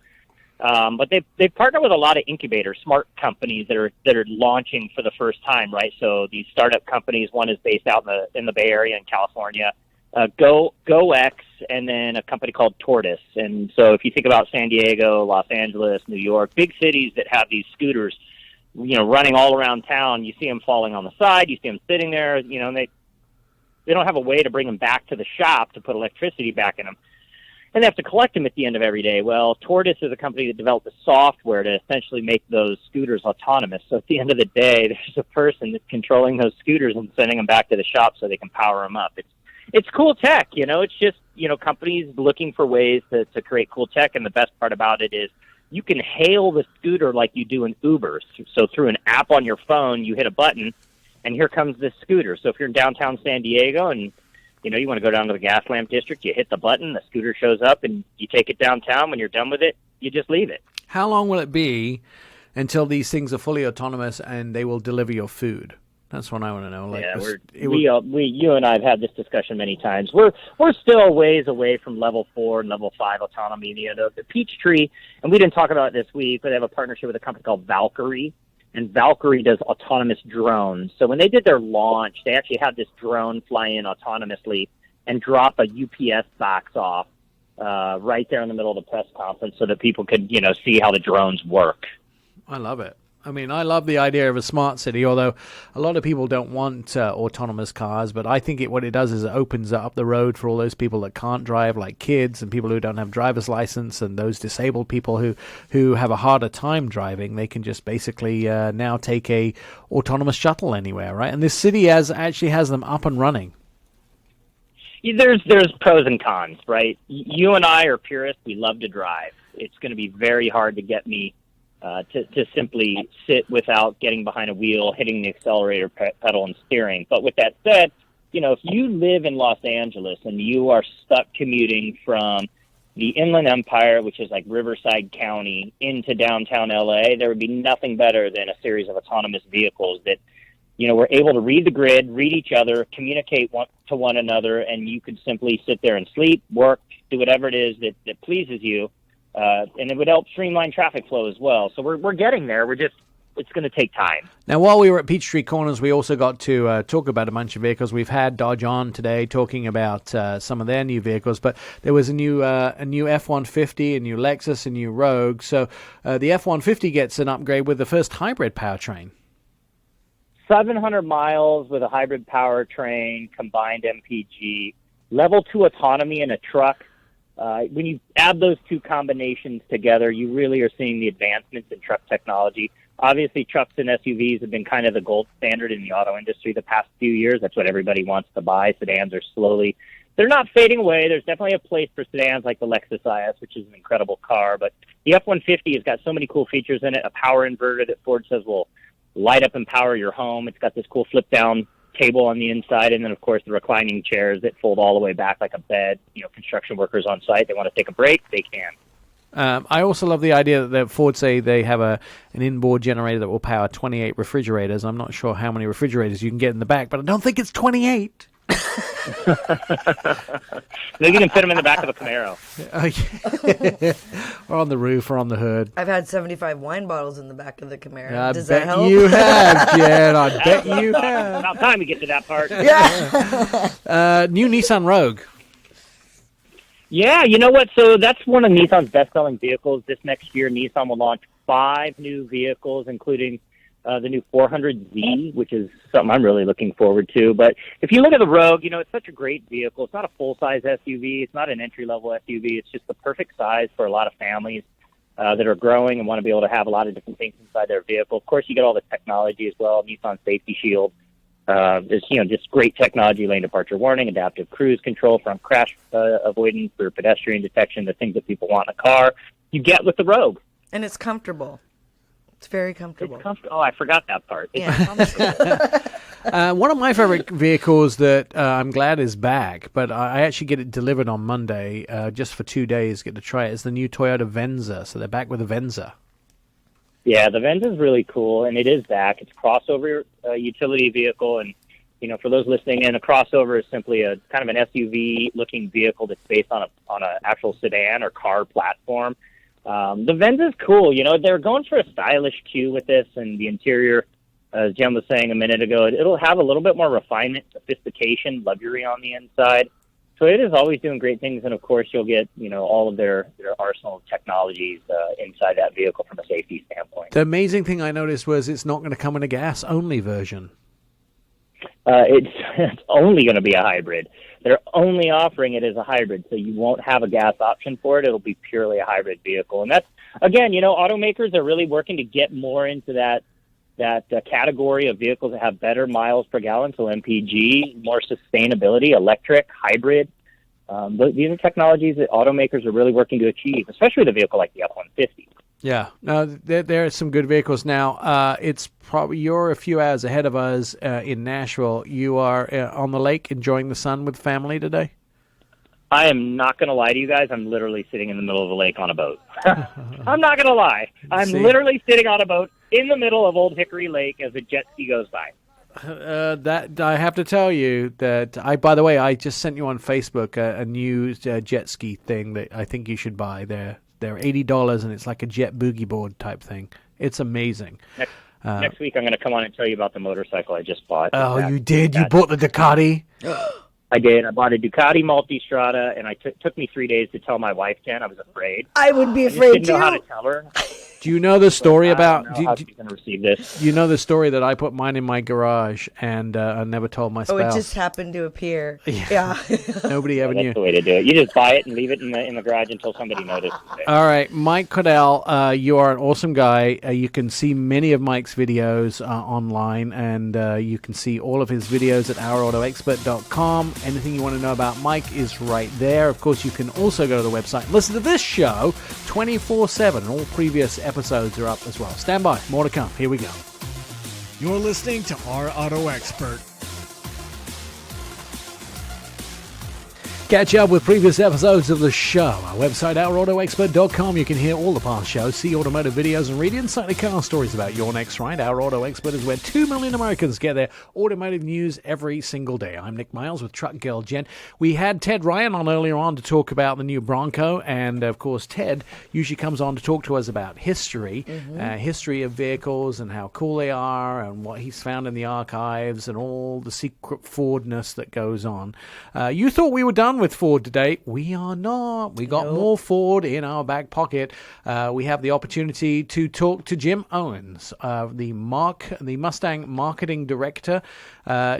But they've partnered with a lot of incubators, smart companies that are launching for the first time, right? So these startup companies, one is based out in the Bay Area in California, GoX, and then a company called Tortoise. And so if you think about San Diego, Los Angeles, New York, big cities that have these scooters, running all around town, you see them falling on the side, you see them sitting there, and they don't have a way to bring them back to the shop to put electricity back in them. And they have to collect them at the end of every day. Well, Tortoise is a company that developed the software to essentially make those scooters autonomous. So at the end of the day, there's a person that's controlling those scooters and sending them back to the shop so they can power them up. It's cool tech, It's just, companies looking for ways to create cool tech. And the best part about it is you can hail the scooter like you do in Uber. So through an app on your phone, you hit a button, and here comes this scooter. So if you're in downtown San Diego and, you want to go down to the gas lamp district, you hit the button, the scooter shows up, and you take it downtown. When you're done with it, you just leave it. How long will it be until these things are fully autonomous and they will deliver your food? That's what I want to know. You and I have had this discussion many times. We're still a ways away from level 4 and level 5 autonomy. The Peachtree, and we didn't talk about it this week, but they have a partnership with a company called Valkyrie. And Valkyrie does autonomous drones. So when they did their launch, they actually had this drone fly in autonomously and drop a UPS box off right there in the middle of the press conference so that people could, see how the drones work. I love it. I mean, I love the idea of a smart city, although a lot of people don't want autonomous cars, but I think what it does is it opens up the road for all those people that can't drive, like kids and people who don't have driver's license and those disabled people who have a harder time driving. They can just basically now take a autonomous shuttle anywhere, right? And this city actually has them up and running. There's pros and cons, right? You and I are purists. We love to drive. It's going to be very hard to get me to simply sit without getting behind a wheel, hitting the accelerator pedal and steering. But with that said, if you live in Los Angeles and you are stuck commuting from the Inland Empire, which is like Riverside County, into downtown LA, there would be nothing better than a series of autonomous vehicles that, were able to read the grid, read each other, communicate to one another, and you could simply sit there and sleep, work, do whatever it is that pleases you. And it would help streamline traffic flow as well. So we're getting there. It's going to take time. Now, while we were at Peachtree Corners, we also got to talk about a bunch of vehicles. We've had Dodge on today talking about some of their new vehicles, but there was a new F-150, a new Lexus, a new Rogue. So the F-150 gets an upgrade with the first hybrid powertrain. 700 miles with a hybrid powertrain, combined MPG, level 2 autonomy in a truck. When you add those two combinations together, you really are seeing the advancements in truck technology. Obviously, trucks and SUVs have been kind of the gold standard in the auto industry the past few years. That's what everybody wants to buy. Sedans are they're not fading away. There's definitely a place for sedans like the Lexus IS, which is an incredible car. But the F-150 has got so many cool features in it, a power inverter that Ford says will light up and power your home. It's got this cool flip-down table on the inside, and then, of course, the reclining chairs that fold all the way back like a bed. Construction workers on site, they want to take a break, they can. I also love the idea that Ford say they have an inboard generator that will power 28 refrigerators. I'm not sure how many refrigerators you can get in the back, but I don't think it's 28. They can fit them in the back of a Camaro. Or on the roof or on the hood. I've had 75 wine bottles in the back of the Camaro. Does that help? You have, Jen. I bet you have. About time we get to that part. Yeah. New Nissan Rogue. Yeah, you know what? So that's one of Nissan's best-selling vehicles. This next year, Nissan will launch 5 new vehicles, including the new 400Z, which is something I'm really looking forward to. But if you look at the Rogue, you know, it's such a great vehicle. It's not a full-size SUV. It's not an entry-level SUV. It's just the perfect size for a lot of families that are growing and want to be able to have a lot of different things inside their vehicle. Of course, you get all the technology as well, Nissan Safety Shield. There's, you know, just great technology, lane departure warning, adaptive cruise control, front crash avoidance for pedestrian detection, the things that people want in a car. You get with the Rogue. And it's comfortable. It's very comfortable. Oh, I forgot that part. One of my favorite vehicles that I'm glad is back, but I actually get it delivered on Monday just for 2 days, get to try it, is the new Toyota Venza. So they're back with the Venza. Yeah, the Venza is really cool, and it is back. It's a crossover utility vehicle, and, you know, for those listening in, a crossover is simply a kind of an SUV-looking vehicle that's based on an actual sedan or car platform. The Venza is cool. You know, they're going for a stylish Q with this, and the interior, as Jen was saying a minute ago, it'll have a little bit more refinement, sophistication, luxury on the inside. So it is always doing great things, and of course you'll get, you know, all of their arsenal of technologies inside that vehicle from a safety standpoint. The amazing thing I noticed was it's not going to come in a gas-only version. It's only going to be a hybrid. They're only offering it as a hybrid, so you won't have a gas option for it. It'll be purely a hybrid vehicle. And that's, again, you know, automakers are really working to get more into that category of vehicles that have better miles per gallon, so MPG, more sustainability, electric, hybrid. These are technologies that automakers are really working to achieve, especially the vehicle like the F-150. Yeah, no, there are some good vehicles now. It's probably you're a few hours ahead of us in Nashville. You are on the lake enjoying the sun with family today? I am not going to lie to you guys. I'm literally sitting in the middle of a lake on a boat. I'm not going to lie. I'm literally sitting on a boat in the middle of Old Hickory Lake as a jet ski goes by. That I have to tell you that by the way, I just sent you on Facebook a new jet ski thing that I think you should buy. They're $80 and it's like a jet boogie board type thing. It's amazing. Next week I'm going to come on and tell you about the motorcycle I just bought. Oh, you did? You bought the Ducati? I did. I bought a Ducati Multistrada, and it took me 3 days to tell my wife, Jen. I was afraid. I would be afraid, too. I didn't know how to tell her. Do you know the story about... I don't know how she's going to receive this. You know the story that I put mine in my garage, and I never told my spouse. Oh, it just happened to appear. Yeah. Nobody ever knew. That's the way to do it. You just buy it and leave it in the garage until somebody notices it. All right, Mike Caudill, you are an awesome guy. You can see many of Mike's videos online, and you can see all of his videos at ourautoexpert.com. Anything you want to know about Mike is right there. Of course, you can also go to the website and listen to this show 24/7. All previous episodes are up as well. Stand by. More to come. Here we go. You're listening to Our Auto Expert. Catch up with previous episodes of the show. Our website, ourautoexpert.com. You can hear all the past shows, see automotive videos, and read insider car stories about your next ride. Our Auto Expert is where 2 million Americans get their automotive news every single day. I'm Nick Miles with Truck Girl Jen. We had Ted Ryan on earlier on to talk about the new Bronco, and of course, Ted usually comes on to talk to us about history, history of vehicles and how cool they are, and what he's found in the archives, and all the secret Fordness that goes on. You thought we were done with Ford today. We are not. We got more Ford in our back pocket. We have the opportunity to talk to Jim Owens, the Mustang marketing director.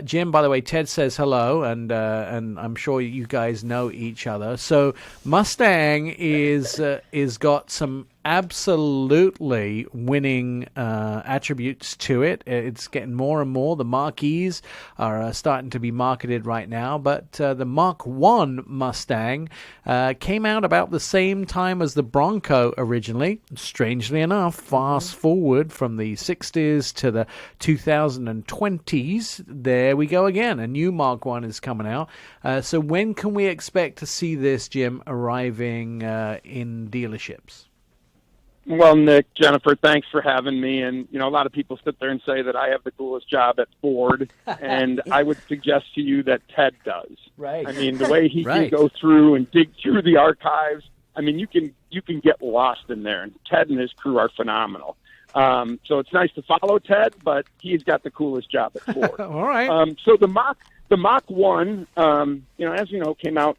Jim, by the way, Ted says hello, and I'm sure you guys know each other. So Mustang is got some absolutely winning attributes to it. It's getting more and more. The Mach-E's are starting to be marketed right now, but the Mach 1 Mustang came out about the same time as the Bronco originally. Strangely enough, fast forward from the 60s to the 2020s, there we go again. A new Mach 1 is coming out. So when can we expect to see this, Jim, arriving in dealerships? Well, Nick, Jennifer, thanks for having me. And, you know, a lot of people sit there and say that I have the coolest job at Ford, and I would suggest to you that Ted does. Right. I mean, the way he can go through and dig through the archives, I mean, you can get lost in there, and Ted and his crew are phenomenal. So it's nice to follow Ted, but he's got the coolest job at Ford. All right. So the Mach 1, you know, as you know, came out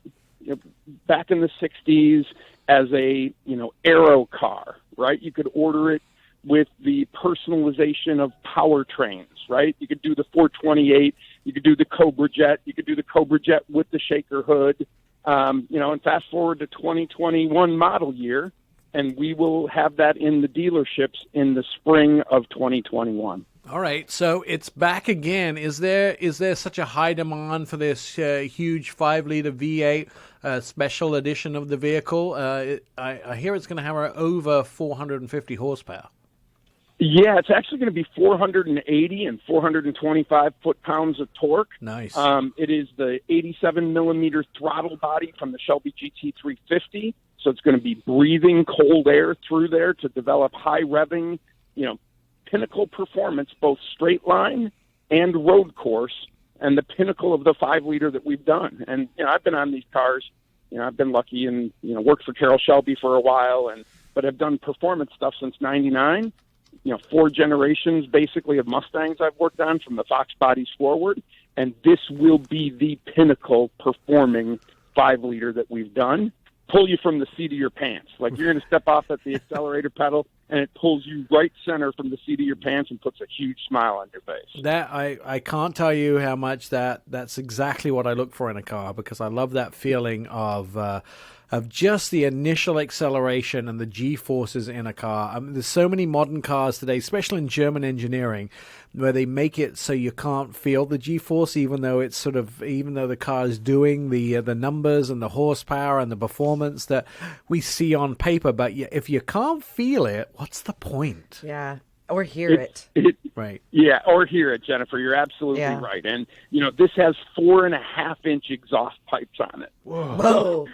back in the 60s as a, you know, aero car, right? You could order it with the personalization of powertrains, right? You could do the 428, you could do the Cobra Jet, you could do the Cobra Jet with the shaker hood, and fast forward to 2021 model year, and we will have that in the dealerships in the spring of 2021. All right, so it's back again. Is there such a high demand for this huge 5-liter V8 special edition of the vehicle? I hear it's going to have over 450 horsepower. Yeah, it's actually going to be 480 and 425 foot-pounds of torque. Nice. It is the 87-millimeter throttle body from the Shelby GT350, so it's going to be breathing cold air through there to develop high-revving, pinnacle performance, both straight line and road course, and the pinnacle of the 5-liter that we've done. And I've been on these cars. I've been lucky and worked for Carroll Shelby for a while, but I've done performance stuff since '99. 4 generations basically of Mustangs I've worked on from the Fox bodies forward, and this will be the pinnacle performing 5-liter that we've done. Pull you from the seat of your pants. Like you're going to step off at the accelerator pedal, and it pulls you right center from the seat of your pants and puts a huge smile on your face. That I can't tell you how much that's exactly what I look for in a car, because I love that feeling of just the initial acceleration and the G-forces in a car. There's so many modern cars today, especially in German engineering, where they make it so you can't feel the G-force, even though the car is doing the numbers and the horsepower and the performance that we see on paper. But if you can't feel it, what's the point? Yeah. Or hear it. Right. Yeah, or hear it, Jennifer. You're absolutely right. And, this has 4.5-inch exhaust pipes on it. Whoa.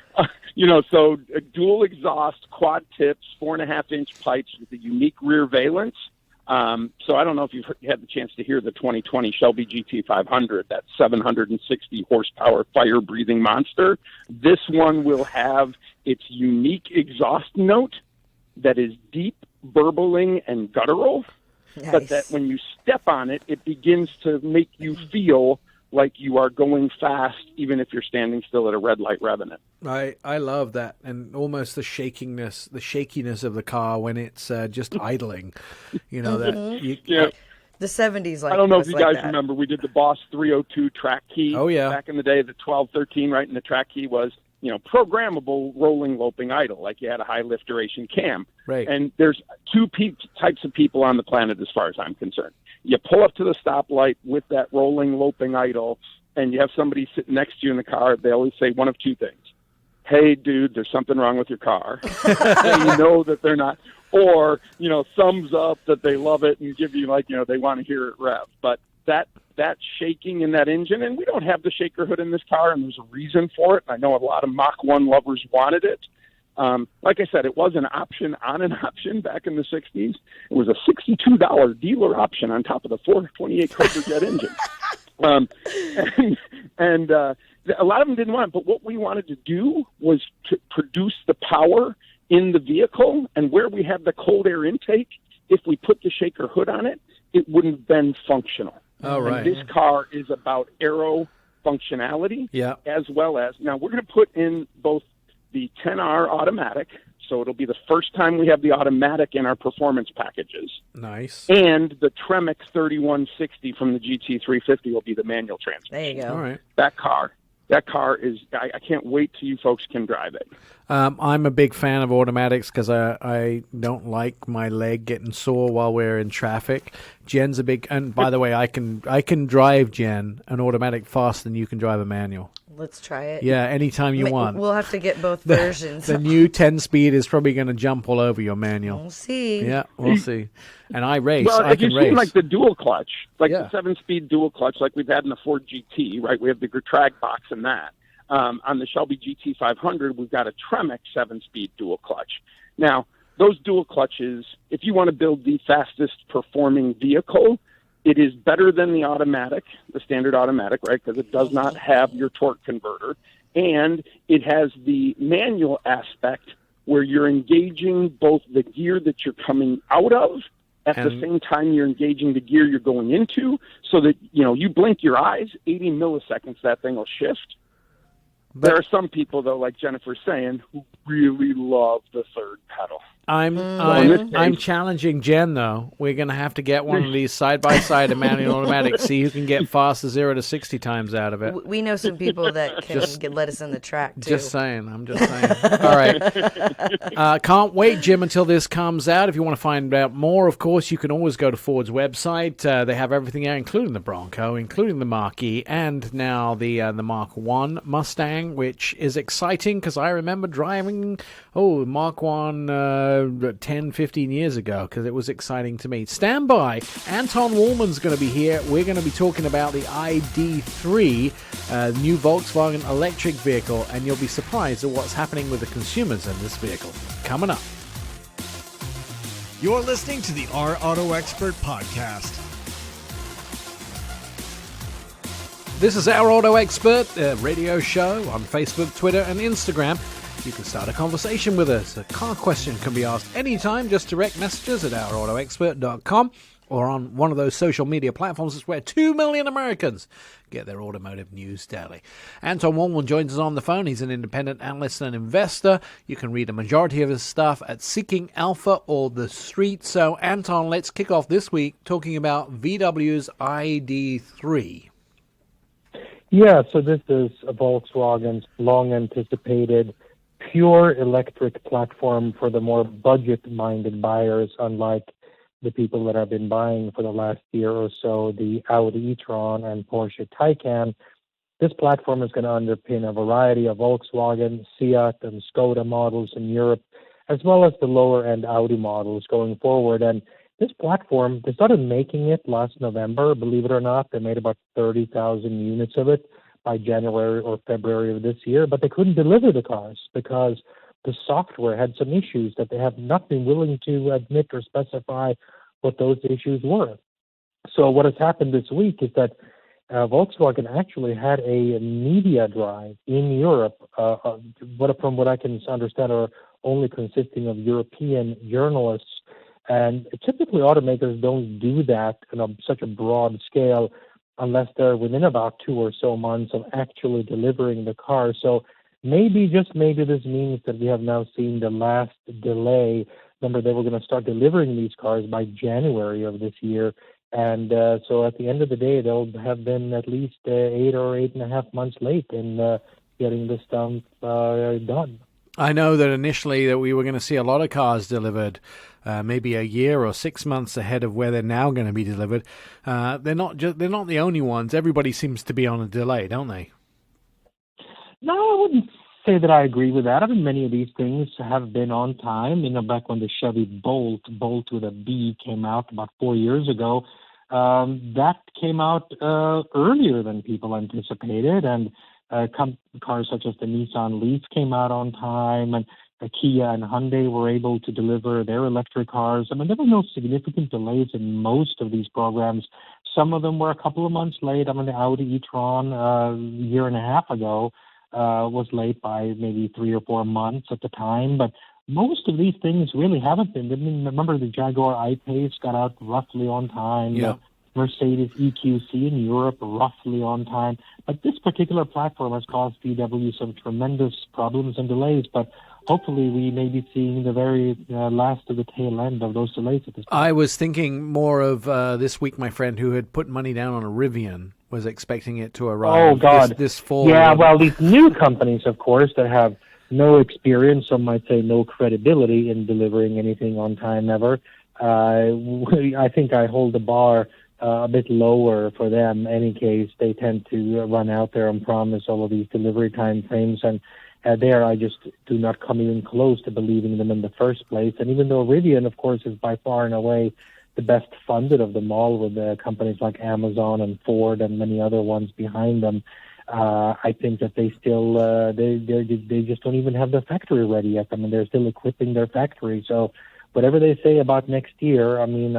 So a dual exhaust, quad tips, 4.5-inch pipes with a unique rear valence. So I don't know if you've had the chance to hear the 2020 Shelby GT500, that 760 horsepower fire-breathing monster. This one will have its unique exhaust note that is deep, burbling, and guttural, but that when you step on it, it begins to make you feel like you are going fast, even if you're standing still at a red light revving it. I love that, and almost the shakiness of the car when it's just idling. The 70s. I don't know if you guys remember, we did the Boss 302 track key. Oh yeah, back in the day, the 1213, right? And the track key was programmable rolling loping idle, like you had a high lift duration cam. Right. And there's 2 types of people on the planet, as far as I'm concerned. You pull up to the stoplight with that rolling loping idle, and you have somebody sitting next to you in the car. They always say one of 2 things. Hey, dude, there's something wrong with your car. And you know that they're not. Or, thumbs up that they love it and give you, they want to hear it rev. But that shaking in that engine, and we don't have the shaker hood in this car, and there's a reason for it. I know a lot of Mach 1 lovers wanted it. Like I said, it was an option on an option back in the 60s. It was a $62 dealer option on top of the 428 Cobra Jet engine. And a lot of them didn't want it, but what we wanted to do was to produce the power in the vehicle, and where we have the cold air intake, if we put the shaker hood on it, it wouldn't have been functional. Oh, right. And this car is about aero functionality, as well as, now we're going to put in both the 10R automatic, so it'll be the first time we have the automatic in our performance packages. Nice. And the Tremec 3160 from the GT350 will be the manual transmission. There you go. All right. That car is, I can't wait till you folks can drive it. I'm a big fan of automatics because I don't like my leg getting sore while we're in traffic. Jen's a big, and by the way, I can drive, Jen, an automatic faster than you can drive a manual. Let's try it. Yeah, anytime you want. We'll have to get both versions. The new 10-speed is probably going to jump all over your manual. We'll see. Yeah, we'll see. And I race. Well, I can you've race. seen like the dual clutch, like the 7-speed dual clutch, like we've had in the Ford GT, right? We have the drag box in that. On the Shelby GT500, we've got a Tremec 7-speed dual clutch. Now, those dual clutches, if you want to build the fastest performing vehicle, it is better than the automatic, the standard automatic, right? Because it does not have your torque converter. And it has the manual aspect where you're engaging both the gear that you're coming out of at the same time you're engaging the gear you're going into, so that, you blink your eyes, 80 milliseconds, that thing will shift. There are some people, though, like Jennifer's saying, who really love the third pedal. I'm challenging Jen though. We're going to have to get one of these side by side and manual automatic. See who can get faster 0 to 60 times out of it. We know some people that can let us in the track too. Just saying. I'm just saying. All right. Can't wait, Jim, until this comes out. If you want to find out more, of course, you can always go to Ford's website. They have everything there, including the Bronco, including the Mach-E, and now the Mach 1 Mustang, which is exciting because I remember driving Mach 1 10, 15 years ago because it was exciting to me. Stand by. Anton Wahlman's going to be here. We're going to be talking about the ID3, new Volkswagen electric vehicle, and you'll be surprised at what's happening with the consumers in this vehicle. Coming up. You're listening to the Our Auto Expert podcast. This is Our Auto Expert radio show on Facebook, Twitter, and Instagram. You can start a conversation with us. A car question can be asked anytime. Just direct messages at ourautoexpert.com or on one of those social media platforms. It's where 2 million Americans get their automotive news daily. Anton Wahlman joins us on the phone. He's an independent analyst and investor. You can read a majority of his stuff at Seeking Alpha or The Street. So, Anton, let's kick off this week talking about VW's ID3. Yeah, so this is a Volkswagen's long-anticipated pure electric platform for the more budget-minded buyers, unlike the people that have been buying for the last year or so the Audi e-tron and Porsche Taycan. This platform is going to underpin a variety of Volkswagen, Seat, and Skoda models in Europe, as well as the lower-end Audi models going forward. And this platform, they started making it last November, believe it or not. They made about 30,000 units of it by January or February of this year, but they couldn't deliver the cars because the software had some issues that they have not been willing to admit or specify what those issues were. So what has happened this week is that Volkswagen actually had a media drive in Europe, from what I can understand are only consisting of European journalists. And typically automakers don't do that on such a broad scale unless they're within about 2 or so months of actually delivering the car. So maybe, just maybe, this means that we have now seen the last delay. Remember, they were going to start delivering these cars by January of this year. And so at the end of the day, they'll have been at least 8 or 8.5 months late in getting this stuff done. I know that initially that we were going to see a lot of cars delivered maybe a year or 6 months ahead of where they're now going to be delivered. They're not the only ones. Everybody seems to be on a delay, don't they? No, I wouldn't say that I agree with that. I mean, many of these things have been on time. Back when the Chevy Bolt with a B came out about 4 years ago, that came out earlier than people anticipated, and cars such as the Nissan Leaf came out on time, and Kia and Hyundai were able to deliver their electric cars. I mean, there were no significant delays in most of these programs. Some of them were a couple of months late. I mean, the Audi e-tron a year and a half ago was late by maybe 3 or 4 months at the time, but most of these things really haven't been. I mean, remember the Jaguar I-Pace got out roughly on time. Yeah. Mercedes EQC in Europe roughly on time. But this particular platform has caused VW some tremendous problems and delays, but hopefully we may be seeing the very last of the tail end of those delays at this point. I was thinking more of this week, my friend who had put money down on a Rivian was expecting it to arrive this fall. Yeah, well, these new companies, of course, that have no experience, some might say no credibility in delivering anything on time ever. I think I hold the bar a bit lower for them. In any case, they tend to run out there and promise all of these delivery time frames, and there I just do not come even close to believing them in the first place. And even though Rivian, of course, is by far and away the best funded of them all, with companies like Amazon and Ford and many other ones behind them, I think that they still they just don't even have the factory ready yet. I mean, they're still equipping their factory. So whatever they say about next year, I mean,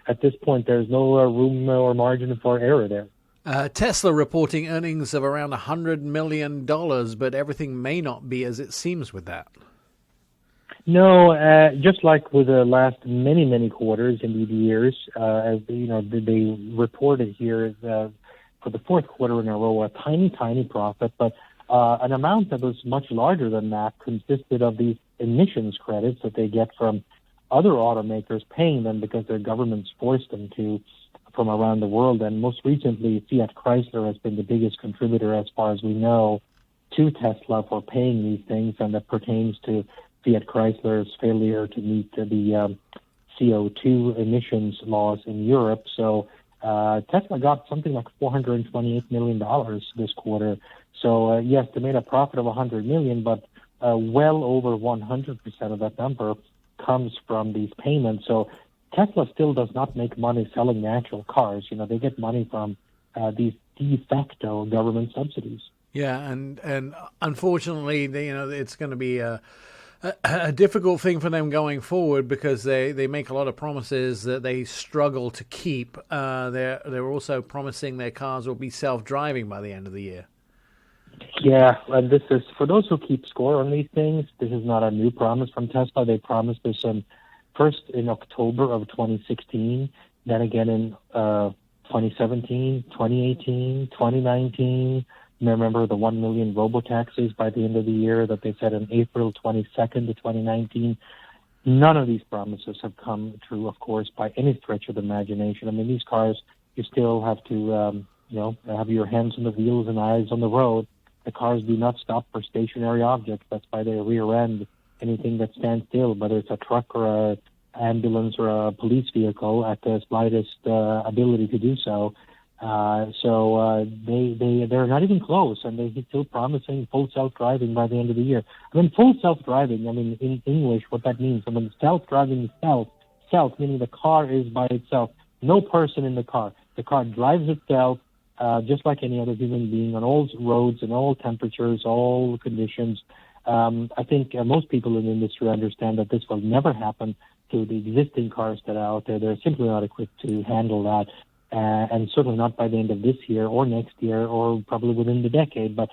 at this point, there's no room or margin for error there. Tesla reporting earnings of around $100 million, but everything may not be as it seems with that. No, just like with the last many quarters, indeed years, as they reported here for the fourth quarter in a row, a tiny profit, but an amount that was much larger than that consisted of these emissions credits that they get from other automakers paying them because their governments forced them to from around the world. And most recently, Fiat Chrysler has been the biggest contributor, as far as we know, to Tesla for paying these things, and that pertains to Fiat Chrysler's failure to meet the CO2 emissions laws in Europe. So Tesla got something like $428 million this quarter. So yes, they made a profit of $100 million, but well over 100% of that number comes from these payments. So Tesla still does not make money selling the actual cars. You know, they get money from these de facto government subsidies. Yeah, and unfortunately, it's going to be a difficult thing for them going forward because they make a lot of promises that they struggle to keep. They're also promising their cars will be self-driving by the end of the year. Yeah, and this is, for those who keep score on these things, this is not a new promise from Tesla. They promised this first in October of 2016, then again in 2017, 2018, 2019. Remember the 1 million robo-taxis by the end of the year that they said in April 22nd of 2019. None of these promises have come true, of course, by any stretch of the imagination. I mean, these cars, you still have to, have your hands on the wheels and eyes on the road. The cars do not stop for stationary objects. That's why they rear end anything that stands still, whether it's a truck or an ambulance or a police vehicle, at the slightest ability to do so. They're not even close, and they're still promising full self-driving by the end of the year. I mean, full self-driving, in English, what that means, self-driving self, meaning the car is by itself, no person in the car. The car drives itself, just like any other human being, on all roads, in all temperatures, all conditions. I think most people in the industry understand that this will never happen to the existing cars that are out there. They're simply not equipped to handle that. And certainly not by the end of this year or next year or probably within the decade. But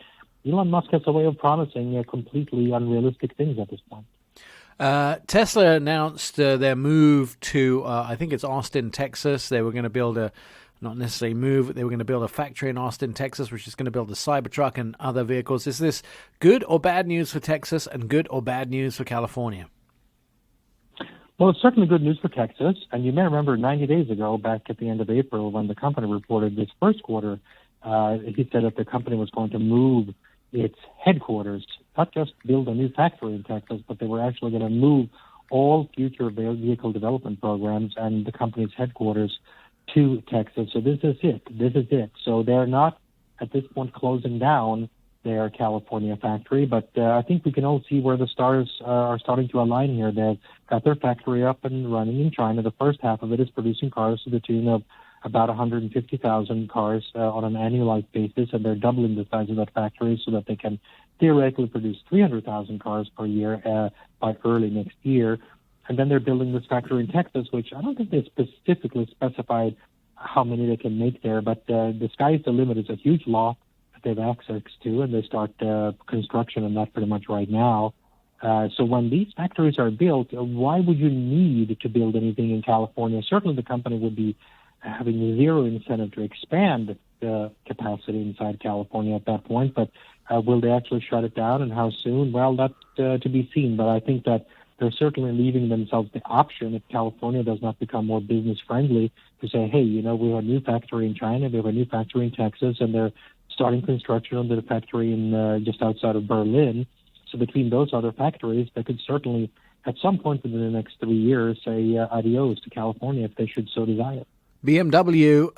Elon Musk has a way of promising completely unrealistic things at this point. Tesla announced their move to, I think it's Austin, Texas. They were going to build not necessarily move, they were going to build a factory in Austin, Texas, which is going to build a Cybertruck and other vehicles. Is this good or bad news for Texas and good or bad news for California? Well, it's certainly good news for Texas. And you may remember 90 days ago, back at the end of April, when the company reported this first quarter, he said that the company was going to move its headquarters, not just build a new factory in Texas, but they were actually going to move all future vehicle development programs and the company's headquarters to Texas. So this is it. So they're not, at this point, closing down their California factory, but I think we can all see where the stars are starting to align here. They've got their factory up and running in China. The first half of it is producing cars to the tune of about 150,000 cars on an annualized basis, and they're doubling the size of that factory so that they can theoretically produce 300,000 cars per year by early next year. And then they're building this factory in Texas, which I don't think they specifically specified how many they can make there, but the sky's the limit. It's a huge lot that they have access to, and they start construction on that pretty much right now. So when these factories are built, why would you need to build anything in California? Certainly the company would be having zero incentive to expand the capacity inside California at that point, but will they actually shut it down, and how soon? Well, that's to be seen, but I think that they're certainly leaving themselves the option, if California does not become more business-friendly, to say, hey, we have a new factory in China, we have a new factory in Texas, and they're starting construction on the factory in just outside of Berlin. So between those other factories, they could certainly, at some point within the next 3 years, say adios to California if they should so desire. BMW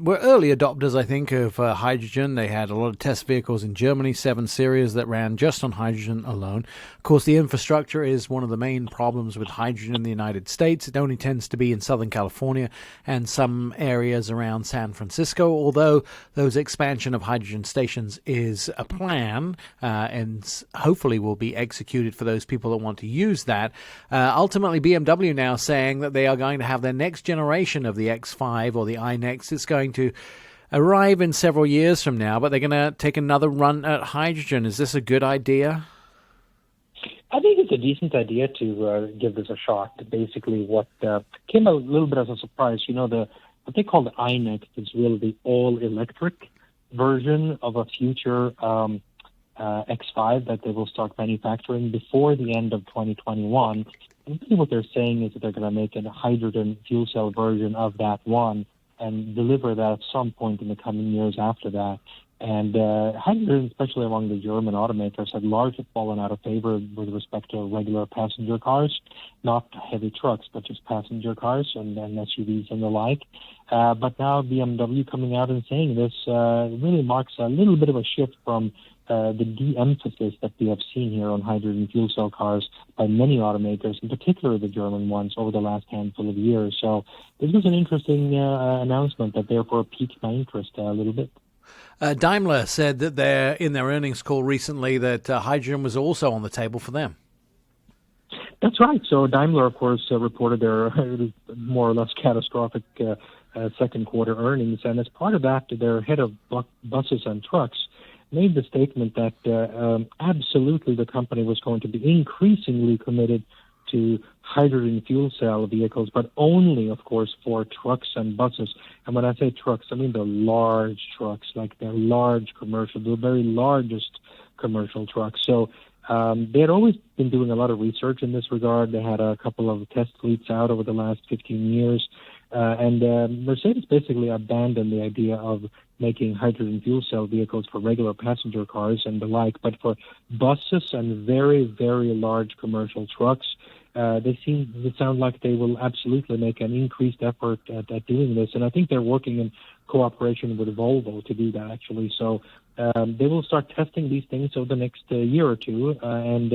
were early adopters, I think, of hydrogen. They had a lot of test vehicles in Germany, 7 Series that ran just on hydrogen alone. Of course, the infrastructure is one of the main problems with hydrogen in the United States. It only tends to be in Southern California and some areas around San Francisco, although those expansion of hydrogen stations is a plan and hopefully will be executed for those people that want to use that. Ultimately, BMW now saying that they are going to have their next generation of the X5 or the iNext. It's going to arrive in several years from now, but they're going to take another run at hydrogen. Is this a good idea? I think it's a decent idea to give this a shot. Basically, what came a little bit as a surprise, what they call the iNext is really the all-electric version of a future X5 that they will start manufacturing before the end of 2021. And really what they're saying is that they're going to make a hydrogen fuel cell version of that one and deliver that at some point in the coming years after that. And hydrogen, especially among the German automakers, have largely fallen out of favor with respect to regular passenger cars, not heavy trucks, but just passenger cars and SUVs and the like. But now BMW coming out and saying this really marks a little bit of a shift from the de-emphasis that we have seen here on hydrogen fuel cell cars by many automakers, in particular the German ones, over the last handful of years. So this was an interesting announcement that therefore piqued my interest a little bit. Daimler said that in their earnings call recently that hydrogen was also on the table for them. That's right. So Daimler, of course, reported their more or less catastrophic second quarter earnings. And as part of that, their head of buses and trucks made the statement that absolutely the company was going to be increasingly committed to hydrogen fuel cell vehicles, but only, of course, for trucks and buses. And when I say trucks, I mean the large trucks, like the large commercial, the very largest commercial trucks. So they had always been doing a lot of research in this regard. They had a couple of test fleets out over the last 15 years. And Mercedes basically abandoned the idea of making hydrogen fuel cell vehicles for regular passenger cars and the like. But for buses and very, very large commercial trucks, they sound like they will absolutely make an increased effort at doing this. And I think they're working in cooperation with Volvo to do that, actually. So they will start testing these things over the next year or two, and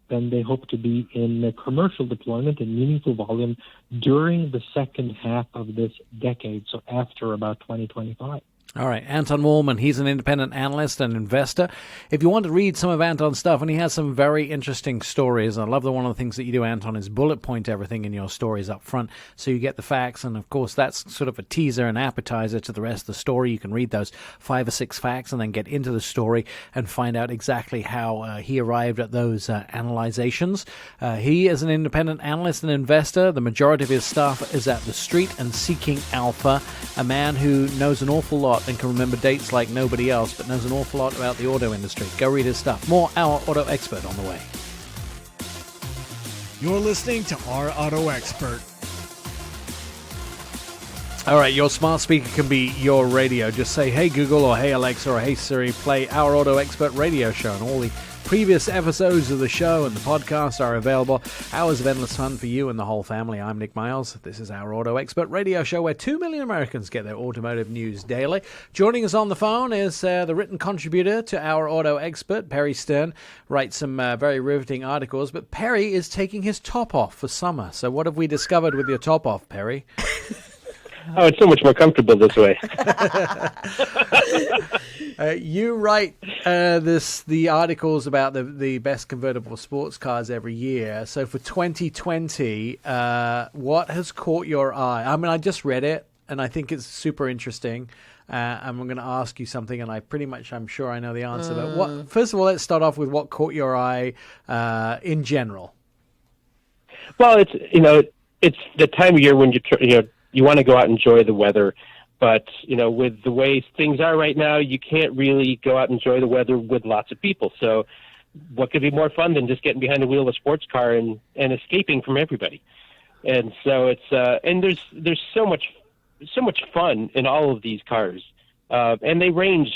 then they hope to be in commercial deployment in meaningful volume during the second half of this decade, so after about 2025. All right, Anton Wahlman, he's an independent analyst and investor. If you want to read some of Anton's stuff, and he has some very interesting stories, I love that one of the things that you do, Anton, is bullet point everything in your stories up front so you get the facts. And, of course, that's sort of a teaser and appetizer to the rest of the story. You can read those 5 or 6 facts and then get into the story and find out exactly how he arrived at those analyzations. He is an independent analyst and investor. The majority of his stuff is at The Street and Seeking Alpha, a man who knows an awful lot and can remember dates like nobody else, but knows an awful lot about the auto industry. Go read his stuff. More Our Auto Expert on the way. You're listening to Our Auto Expert. All right, your smart speaker can be your radio. Just say, hey Google, or hey Alexa, or hey Siri, play Our Auto Expert radio show, and all the previous episodes of the show and the podcast are available. Hours of endless fun for you and the whole family. I'm Nick Miles. This is Our Auto Expert radio show, where 2 million Americans get their automotive news daily. Joining us on the phone is the written contributor to Our Auto Expert, Perry Stern. Writes some very riveting articles, but Perry is taking his top off for summer. So what have we discovered with your top off, Perry? Oh, it's so much more comfortable this way. You write the articles about the best convertible sports cars every year. So for 2020, what has caught your eye? I mean, I just read it, and I think it's super interesting. And I'm going to ask you something, and I'm sure I know the answer. But first of all, let's start off with what caught your eye in general. Well, it's the time of year when you want to go out and enjoy the weather. But, with the way things are right now, you can't really go out and enjoy the weather with lots of people. So what could be more fun than just getting behind the wheel of a sports car and escaping from everybody? And so it's and there's so much fun in all of these cars. And they range,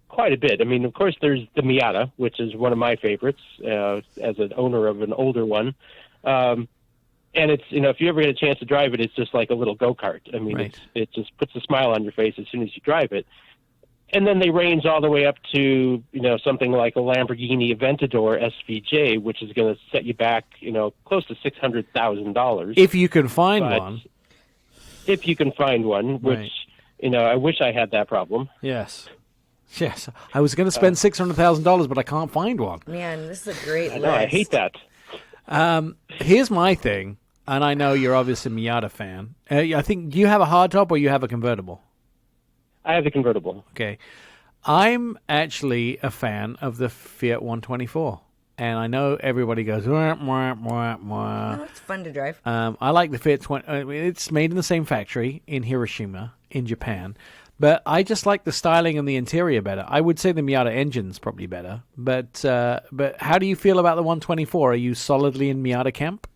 quite a bit. I mean, of course, there's the Miata, which is one of my favorites as an owner of an older one. And it's, if you ever get a chance to drive it, it's just like a little go-kart. I mean, right. It just puts a smile on your face as soon as you drive it. And then they range all the way up to, something like a Lamborghini Aventador SVJ, which is going to set you back, close to $600,000. If you can find one. If you can find one, which, right. I wish I had that problem. Yes. Yes. I was going to spend $600,000, but I can't find one. Man, this is a great list. No, I hate that. Here's my thing. And I know you're obviously a Miata fan. I think, do you have a hardtop or you have a convertible? I have the convertible. Okay. I'm actually a fan of the Fiat 124. And I know everybody goes, wah, wah, wah, wah. Oh, it's fun to drive. I like the Fiat 20. It's made in the same factory in Hiroshima, in Japan. But I just like the styling and the interior better. I would say the Miata engine's probably better. But how do you feel about the 124? Are you solidly in Miata camp?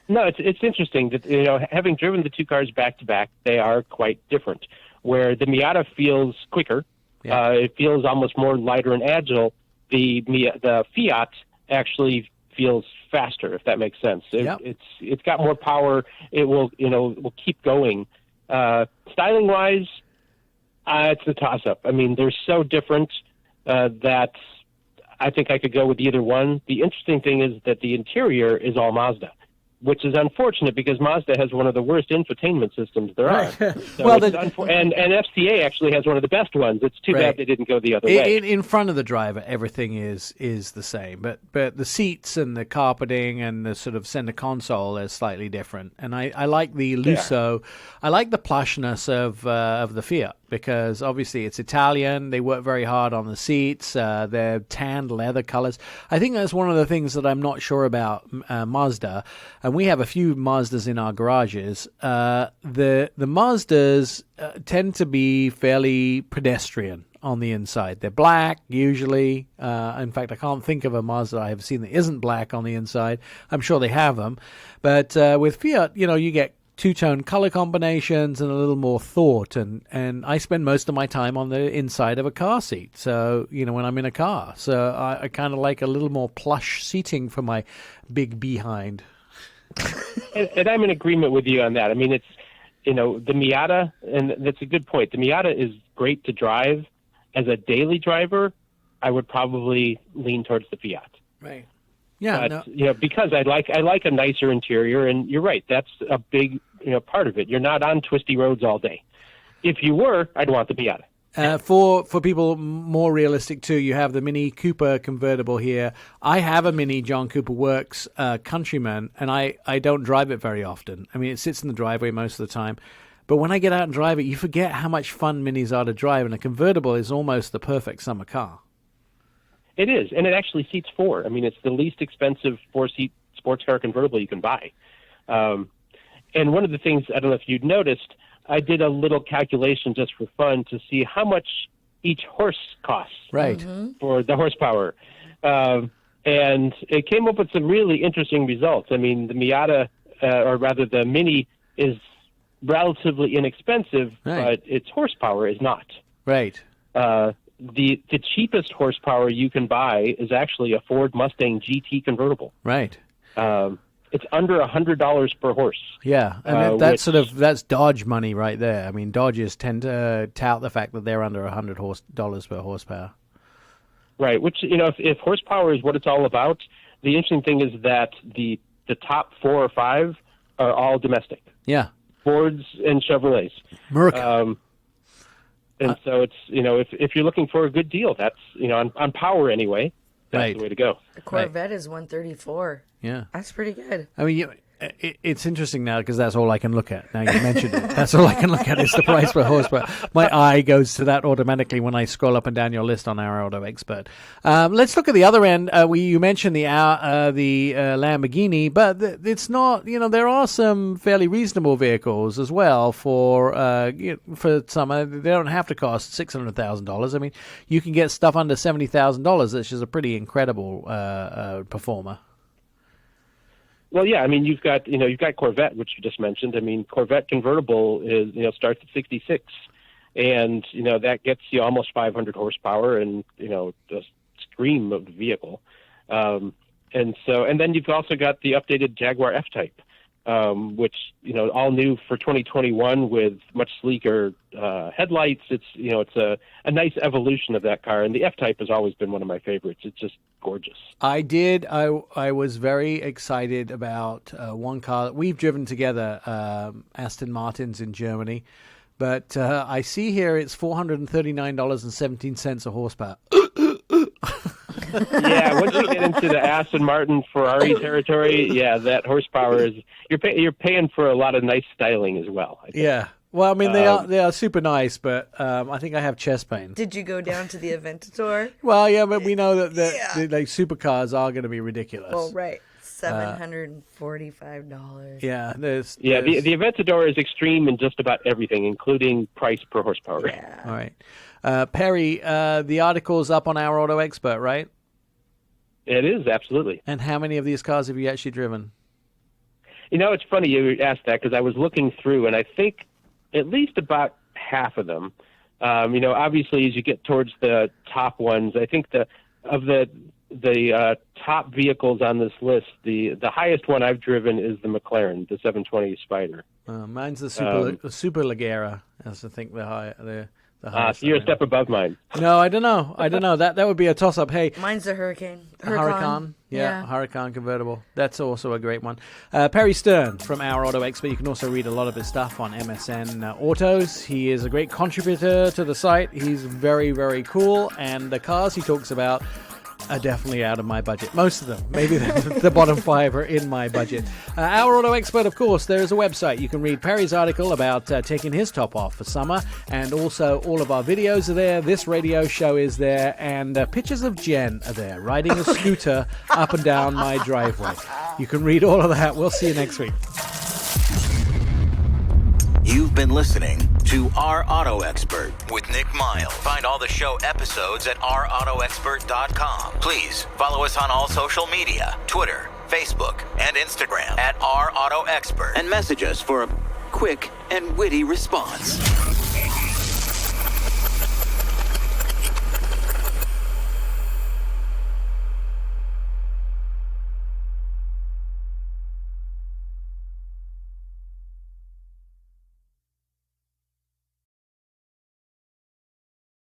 No, it's interesting that, having driven the two cars back to back, they are quite different. Where the Miata feels quicker, it feels almost more lighter and agile. The Fiat actually feels faster, if that makes sense. It's got more power. It will keep going. Styling wise, it's a toss up. I mean, they're so different that I think I could go with either one. The interesting thing is that the interior is all Mazda, which is unfortunate because Mazda has one of the worst infotainment systems there are. So and FCA actually has one of the best ones. It's too bad they didn't go the other way. In front of the driver, everything is the same, but the seats and the carpeting and the sort of center console is slightly different. And I like the Lusso. I like the plushness of the Fiat because obviously it's Italian. They work very hard on the seats. They're tanned leather colors. I think that's one of the things that I'm not sure about Mazda. And we have a few Mazdas in our garages. The Mazdas tend to be fairly pedestrian on the inside. They're black, usually. In fact, I can't think of a Mazda I have seen that isn't black on the inside. I'm sure they have them. But with Fiat, you get two-tone color combinations and a little more thought. And I spend most of my time on the inside of a car seat. So, when I'm in a car. So I kind of like a little more plush seating for my big behind. And I'm in agreement with you on that. I mean, it's, the Miata, and that's a good point. The Miata is great to drive. As a daily driver, I would probably lean towards the Fiat. Right. Yeah. But, because I like a nicer interior, and you're right. That's a big, part of it. You're not on twisty roads all day. If you were, I'd want the Miata. For people more realistic too, you have the Mini Cooper convertible here. I have a Mini John Cooper Works Countryman, and I don't drive it very often. I mean, it sits in the driveway most of the time. But when I get out and drive it, you forget how much fun Minis are to drive, and a convertible is almost the perfect summer car. It is, and it actually seats four. I mean, it's the least expensive four-seat sports car convertible you can buy. And one of the things, I don't know if you'd noticed, I did a little calculation just for fun to see how much each horse costs for the horsepower. And it came up with some really interesting results. I mean, the Miata, or rather the Mini, is relatively inexpensive, but its horsepower is not. Right. The cheapest horsepower you can buy is actually a Ford Mustang GT convertible. Right. It's under $100 per horse. Yeah, and that's Dodge money right there. I mean, Dodges tend to tout the fact that they're under $100 per horsepower. Right, which, if horsepower is what it's all about, the interesting thing is that the top 4 or 5 are all domestic. Yeah. Fords and Chevrolets. Merc. And so it's, if you're looking for a good deal, that's, on power anyway, that's the way to go. The Corvette is 134. Yeah. That's pretty good. I mean, it's interesting now because that's all I can look at. Now you mentioned it. That's all I can look at is the price per horsepower. My eye goes to that automatically when I scroll up and down your list on our Auto Expert. Let's look at the other end. You mentioned the Lamborghini, but it's not. There are some fairly reasonable vehicles as well for some. They don't have to cost $600,000. I mean, you can get stuff under $70,000. That's just a pretty incredible performer. Well, yeah, I mean, you've got Corvette, which you just mentioned. I mean, Corvette convertible is, starts at 66, and, that gets you almost 500 horsepower and, a scream of the vehicle. And then you've also got the updated Jaguar F-Type, which, all new for 2021 with much sleeker headlights. It's a nice evolution of that car, and the F-Type has always been one of my favorites. It's just gorgeous. I was very excited about one car that we've driven together, Aston Martins in Germany, but I see here it's $439.17 a horsepower. Yeah, once you get into the Aston Martin Ferrari territory, that horsepower is you're paying for a lot of nice styling as well, I think. Yeah. Well, I mean, they are super nice, but I think I have chest pain. Did you go down to the Aventador? Well, yeah, but we know that the supercars are going to be ridiculous. Well, right. $745. Yeah, the Aventador is extreme in just about everything, including price per horsepower. Yeah. All right. Perry, the article's up on Our Auto Expert, right? It is, absolutely. And how many of these cars have you actually driven? It's funny you asked that because I was looking through, and I think at least about half of them. Obviously, as you get towards the top ones, I think the top vehicles on this list, the highest one I've driven is the McLaren, the 720 Spider. Mine's the Super Leggera. That's I think the highest. So you're a step above mine. No, I don't know. That would be a toss-up. Hey, mine's the Huracan. Huracan. Yeah, Huracan convertible. That's also a great one. Perry Stern from Our Auto Expert. You can also read a lot of his stuff on MSN Autos. He is a great contributor to the site. He's very, very cool, and the cars he talks about are definitely out of my budget. Most of them. Maybe the bottom 5 are in my budget. Our Auto Expert, of course, there is a website. You can read Perry's article about taking his top off for summer, and also all of our videos are there. This radio show is there, and pictures of Jen are there, riding a scooter up and down my driveway. You can read all of that. We'll see you next week. You've been listening to Our Auto Expert with Nick Miles. Find all the show episodes at ourautoexpert.com. Please follow us on all social media, Twitter, Facebook, and Instagram at Our Auto Expert, and message us for a quick and witty response.